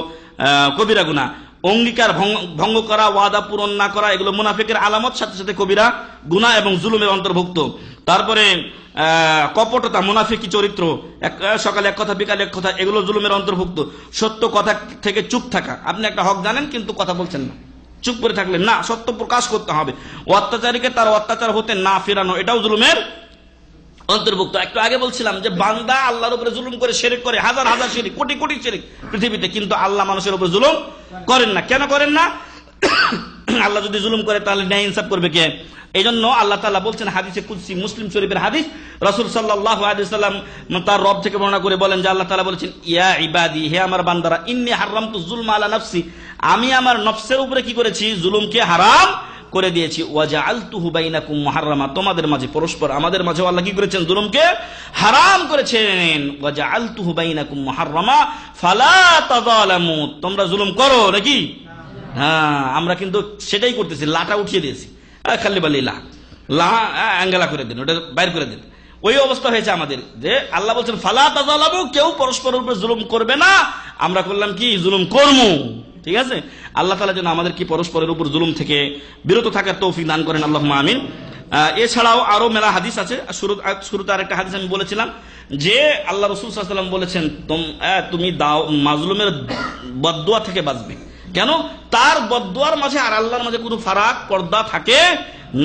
কবিরা গুনাহ। অঙ্গীকার ভঙ্গ করা, ওয়াদা পূরণ না করা, এগুলো মুনাফিকের আলামত, সাথে সাথে কবিরা গুনাহ এবং জুলুমের অন্তর্ভুক্ত। তারপরে কপটতা, মুনাফিকি চরিত্র, সকালে এক কথা বিকালে এক কথা, এগুলো জুলুমের অন্তর্ভুক্ত। সত্য কথা থেকে চুপ থাকা, আপনি একটা হক জানেন কিন্তু কথা বলছেন না, চুপ করে থাকলেন না, সত্য প্রকাশ করতে হবে। অত্যাচারীকে তার অত্যাচার হতে না ফেরানো, এটাও জুলুমের অন্তর্ভুক্ত। একটু আগে বলছিলাম যে বান্দা আল্লাহর উপরে জুলুম করে, শিরক করে, হাজার হাজার শিরক, কোটি কোটি শিরক পৃথিবীতে, কিন্তু আল্লাহ মানুষের উপরে জুলুম করেন না। কেন করেন না? আল্লাহ যদি জুলুম করে তাহলে ন্যায় ইনসাফ করবে কে? এই জন্য আল্লাহ তাআলা বলছেন হাদিসে কুদসি, মুসলিম শরীফের হাদিস, রাসূল সাল্লাল্লাহু আলাইহি ওয়াসাল্লাম তার রব থেকে বর্ণনা করে বলেন যে আল্লাহ তাআলা বলেছেন, ইয়া ইবাদি, হে আমার বান্দারা, ইন্নী হারামতু যুলমা আলা নাফসি, আমি আমার নফসের উপরে কি করেছি? জুলুমকে হারাম করে দিয়েছি। ওয়াজআলতুহু বাইনাকুম মুহাররামা, তোমাদের মাঝে পরস্পর, আমাদের মাঝে আল্লাহ কি করেছেন? জুলুমকে হারাম করেছেন। ওয়াজআলতুহু বাইনাকুম মুহাররামা ফালা তাযালামু, তোমরা জুলুম করো নাকি? হ্যাঁ, আমরা কিন্তু সেটাই করতেছি, লাটা উঠিয়ে দিয়েছি, খালি বালি লা অ্যাঙ্গেলা করে দিন, ওটা বাইর করে দিন। ওই অবস্থা হয়েছে আমাদের, যে আল্লাহ বলছেন ফালা তাযালামু, কেউ পরস্পরের উপর জুলুম করবে না। আমরা করলাম কি? জুলুম করমু। ঠিক আছে, আল্লাহ তাআলা যেন আমাদেরকে পরস্পরের উপর জুলুম থেকে বিরত থাকার তৌফিক দান করেন, আল্লাহুম্মা আমিন। এছাড়াও আরো মেলা হাদিস আছে। শুরুতে আরেকটা হাদিস আমি বলেছিলাম যে আল্লাহ রাসূল সাল্লাল্লাহু আলাইহি ওয়াসাল্লাম বলেছেন তুমি দাও মাজলুমের বদদুয়া থেকে বাঁচবে। কেন? তার বদদুয়ার মাঝে আর আল্লাহর মাঝে কোনো ফারাক পর্দা থাকে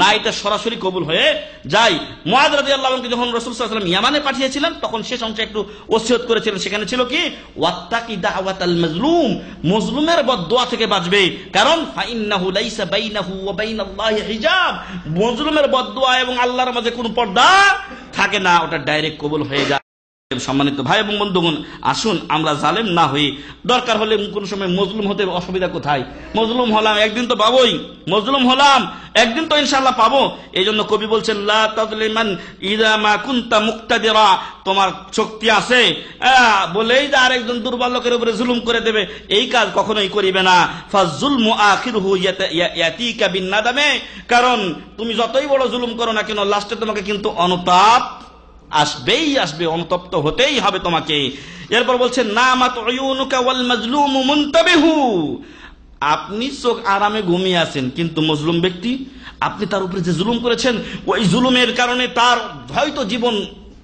না, এটা সরাসরি কবুল হয়ে যায়। মুআয রাদিয়াল্লাহু আনহু যখন রাসূল সাল্লাল্লাহু আলাইহি ওয়াসাল্লাম ইয়ামানে পাঠিয়েছিলেন তখন শেষ অংশে একটু ওসিয়ত করেছিলেন, সেখানে ছিল কি ওয়াত্তাকি দাওয়াতাল মাজলুম, মাজলুমের বদদুয়া থেকে বাঁচবে। কারণ ফাইন্নাহু লাইসা বাইনাহু ওয়া বাইনাল্লাহি হিজাব, মাজলুমের বদদুয়া এবং আল্লাহর মাঝে কোনো পর্দা থাকে না, ওটা ডাইরেক্ট কবুল হয়ে যায়। সম্মানিত ভাই এবং বন্ধুগণ, আসুন আমরা জালেম না হই। দরকার হলে কোন সময় মজলুম হতে অসুবিধা কোথায়? মজলুম হলাম একদিন তো পাবোই, মজলুম হলাম একদিন তো ইনশাআল্লাহ পাবো। এই জন্য কবি বলছেন লা তাযলিমান ইযা মা কুনতা মুক্তাদিরা, তোমার শক্তি আছে বলেই যে আরেকজন দুর্বল লোকের উপরে জুলুম করে দেবে, এই কাজ কখনোই করিবে না। ফাযুলমু আখিরহু ইয়াতিকা বিন নাদামে, কারণ তুমি যতই বড় জুলুম করো না কেন লাস্টে তোমাকে কিন্তু অনুতাপ আসবেই আসবে, অনুতপ্ত হতেই হবে তোমাকে। এরপর বলছেন নামাত উয়ুনুকা ওয়াল মাজলুমু মুনতাবিহু, আপনি চোখ আরামে ঘুমিয়ে আছেন কিন্তু মজলুম ব্যক্তি আপনি তার উপরে যে জুলুম করেছেন ওই জুলুমের কারণে তার হয়তো জীবন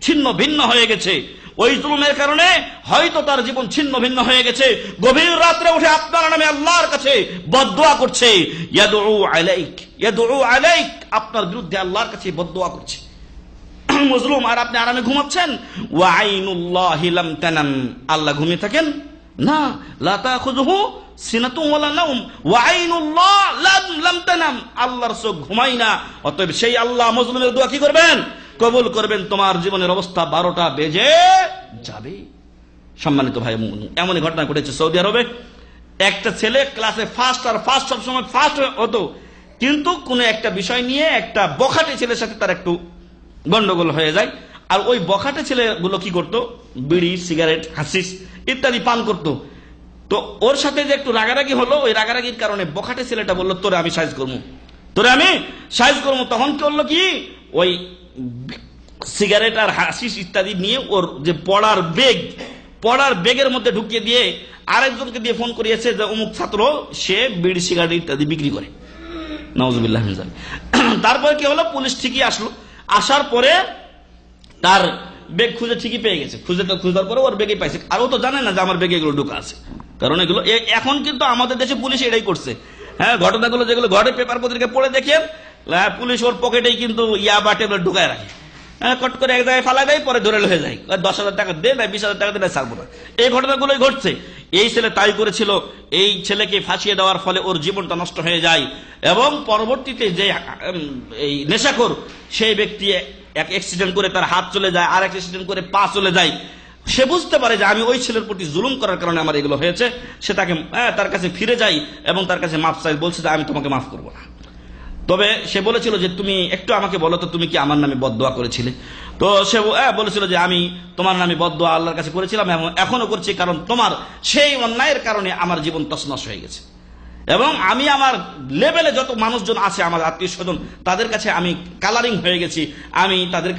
ছিন্ন ভিন্ন হয়ে গেছে, ওই জুলুমের কারণে হয়তো তার জীবন ছিন্ন ভিন্ন হয়ে গেছে। গভীর রাত্রে উঠে আপনার নামে আল্লাহর কাছে বদদুয়া করছে, ইয়াদউ আলাইক, আপনার বিরুদ্ধে আল্লাহর কাছে বদদুয়া করছে মজলুম, আর আপনি আরামে ঘুমাচ্ছেন। ওয়া আইনুল্লাহি লাম তানাম, আল্লাহ ঘুমিয়ে থাকেন না, লা তাখুযুহু সিনাতুন ওয়ালা নাওম, ওয়া আইনুল্লাহ লাম তানাম, আল্লাহর চোখ ঘুমায় না। অতএব সেই আল্লাহ মজলুমের দোয়া কি করবেন? কবুল করবেন। তোমার জীবনের অবস্থা 12টা বেজে যাবে। সম্মানিত ভাই, এমনই ঘটনা ঘটেছে সৌদি আরবে। একটা ছেলে ক্লাসে ফার্স্ট সবসময় ফার্স্ট হতো, কিন্তু কোন একটা বিষয় নিয়ে একটা বখাটে ছেলের সাথে তার একটু গন্ডগোল হয়ে যায়। আর ওই বখাটে ছেলেগুলো কি করতো? বিড়ি, সিগারেট, হাসিস ইত্যাদি পান করতো। তো ওর সাথে যে একটু রাগারাগি হলো, ওই রাগারাগির কারণে বখাটে ছেলেটা বললো তোরে আমি সাইজ করবো। তখন কি হলো কি, ওই সিগারেট আর হাসিস ইত্যাদি নিয়ে ওর যে পড়ার বেগের মধ্যে ঢুকিয়ে দিয়ে আরেকজনকে দিয়ে ফোন করিয়েছে যে অমুক ছাত্র সে বিড়ি, সিগারেট ইত্যাদি বিক্রি করে। নাউজুবিল্লাহ মিন যালিক। তারপর কি হলো, পুলিশ ঠিকই আসলো। আসার পরে তার বেগ খুঁজে ঠিকই পেয়ে গেছে, খুঁজার পরে ওর বেগে পাইছে। আর ও তো জানে না যে আমার বেগে এগুলো ঢুকা আছে, কারণ এগুলো এখন কিন্তু আমাদের দেশে পুলিশ এটাই করছে। হ্যাঁ, ঘটনাগুলো যেগুলো ঘটে পেপার পত্রিকা পড়ে দেখেন, পুলিশ ওর পকেটেই কিন্তু ইয়াবা টেবলেট ঢুকায় রাখে, কট করে এক জায়গায় ফালা দেয়, পরে ধরে হয়ে যায় 10,000 টাকা দে না 20,000 টাকা দিলে ছাড়বো না। এই ঘটনাগুলোই ঘটছে। এই ছেলে তাই করেছিল। এই ছেলেকে ফাঁসিয়ে দেওয়ার ফলে ওর জীবনটা নষ্ট হয়ে যায় এবং পরবর্তীতে যে এই নেশাখোর সেই ব্যক্তি এক অ্যাক্সিডেন্ট করে তার হাত চলে যায়, আর এক অ্যাক্সিডেন্ট করে পা চলে যায়। সে বুঝতে পারে যে আমি ওই ছেলের প্রতি জুলুম করার কারণে আমার এগুলো হয়েছে। সে তার কাছে ফিরে যায় এবং তার কাছে মাফ চাই, বলছে যে আমি তোমাকে মাফ করবো না। তবে সে বলেছিল যে তুমি একটু আমাকে বলো তো তুমি কি আমার নামে বদদোয়া করেছিলে? তো সে বলেছিল যে আমি তোমার নামে বদদোয়া আল্লাহর কাছে করেছিলাম এবং এখনো করছি, কারণ তোমার সেই অন্যায়ের কারণে আমার জীবন তছনছ হয়ে গেছে এবং আমি আমার লেভেলে যত মানুষজন আছে আমার আত্মীয় স্বজন তাদের কাছে আমি কালারিং হয়ে গেছি, আমি তাদের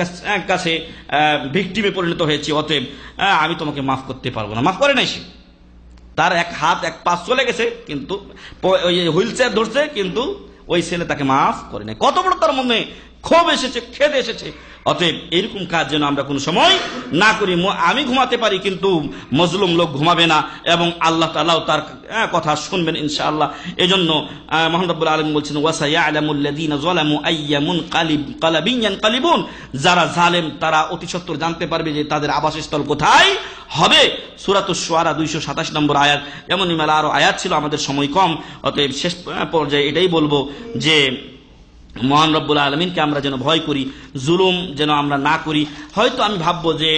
কাছে ভিকটিমে পরিণত হয়েছি। অতএব আমি তোমাকে মাফ করতে পারবো না। মাফ করে নাই সে, তার এক হাত এক পা চলে গেছে, কিন্তু ওই হুইল চেয়ার ধরছে, কিন্তু ওই ছেলে তাকে মাফ করে নাই। কত বড় তার মনে ক্ষোভ এসেছে, খেদ এসেছে। অতএব এরকম কাজ যেন আমরা কোনো সময় না করি। আমি ঘুমাতে পারি কিন্তু মজলুম লোক ঘুমাবে না এবং আল্লাহ তাআলাও তার কথা শুনবেন ইনশাআল্লাহ। এজন্য মহান রব্বুল আলামিন বলছেন ওয়াসায়ালামুল্লাযীনা যালামু আইয়া মুনকালিবিন ইয়ানকালিবুন, যারা জালেম তারা অতি সত্বর জানতে পারবে যে তাদের আবাসস্থল কোথায় হবে। সূরাতুশ শুআরা 227 নম্বর আয়াত। এমনই মেলা আরো আয়াত ছিল, আমাদের সময় কম। অতএব শেষ পর্যায়ে এটাই বলবো যে মহান রব্বুল আলামিনকে আমরা যেন ভয় করি, জুলুম যেন আমরা না করি। হয়তো আমি ভাববো যে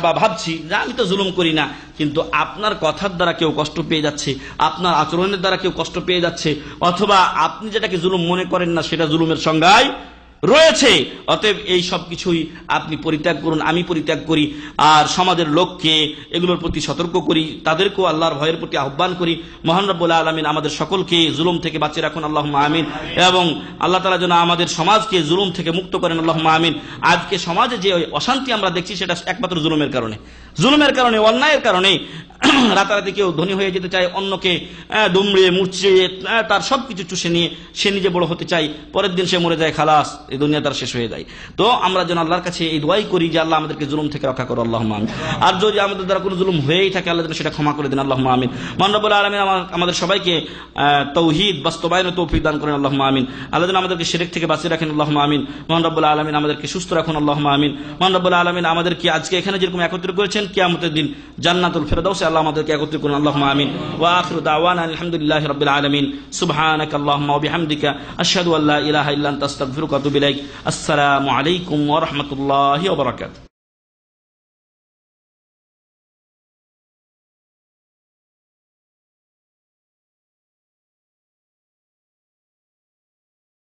বা ভাবছি যে আমি তো জুলুম করি না, কিন্তু আপনার কথার দ্বারা কেউ কষ্ট পেয়ে যাচ্ছে, আপনার আচরণের দ্বারা কেউ কষ্ট পেয়ে যাচ্ছে, অথবা আপনি যেটাকে জুলুম মনে করেন না সেটা জুলুমের সংজ্ঞায় রয়েছে। অতএব এই সব কিছুই আপনি পরিত্যাগ করুন, আমি পরিত্যাগ করি, আর সমাজের লোককে এগুলোর প্রতি সতর্ক করি, তাদেরকেও আল্লাহর ভয়ের প্রতি আহ্বান করি। মহান রব্বুল আলামিন আমাদের সকলকে জুলুম থেকে বাঁচিয়ে রাখুন, আল্লাহুম্মা আমিন। এবং আল্লাহ তাআলা যেন আমাদের সমাজকে জুলুম থেকে মুক্ত করেন, আল্লাহুম্মা আমিন। আজকে সমাজে যে অশান্তি আমরা দেখছি সেটা একমাত্র জুলুমের কারণে, অন্যায়ের কারণে। রাতারাতি কেউ ধনী হয়ে যেতে চায়, অন্যকে দুমড়িয়ে মুচড়িয়ে তার সবকিছু চুষে নিয়ে সে নিজে বড় হতে চায়, পরের দিন সে মরে যায়, খালাস, এই দুনিয়া তার শেষ হয়ে যায়। তো আমরা যেন আল্লাহর কাছে এই দোয়াই করি যে আল্লাহ আমাদেরকে জুলুম থেকে রক্ষা করো, আল্লাহুম্মা আমিন। আর যদি আমাদের দ্বারা কোনো জুলুম হয়েই থাকে, আল্লাহ যেন সেটা ক্ষমা করে দিন, আল্লাহুম্মা আমিন। মহান রব্বুল আলামিন আমাদের সবাইকে তাওহীদ বাস্তবায়নের তৌফিক দান করেন, আল্লাহুম্মা আমিন। আল্লাহ যেন আমাদেরকে শিরক থেকে বাঁচিয়ে রাখেন, আল্লাহুম্মা আমিন। মহান রব্বুল আলামিন আমাদেরকে সুস্থ রাখুন, আল্লাহুম্মা আমিন। মহান রব্বুল আলামিন আমাদেরকে আজকে এখানে যেরকম একত্রিত করেছেন, কিয়ামতের দিন জান্নাতুল ফেরদাউসে আল্লাহ আমাদেরকে একত্রিত করুন, আল্লাহুম্মা আমিন। ওয়া আখিরু দাওয়ানা আলহামদুলিল্লাহি রাব্বিল আলামিন। সুবহানাকা আল্লাহুম্মা ওয়া বিহামদিকা আশহাদু আল্লা ইলাহা ইল্লা আনতা আস্তাগফিরুকা ওয়া আতুবু ইলাইক। আসসালামু আলাইকুম ওয়া রাহমাতুল্লাহি ওয়া বারাকাতুহু।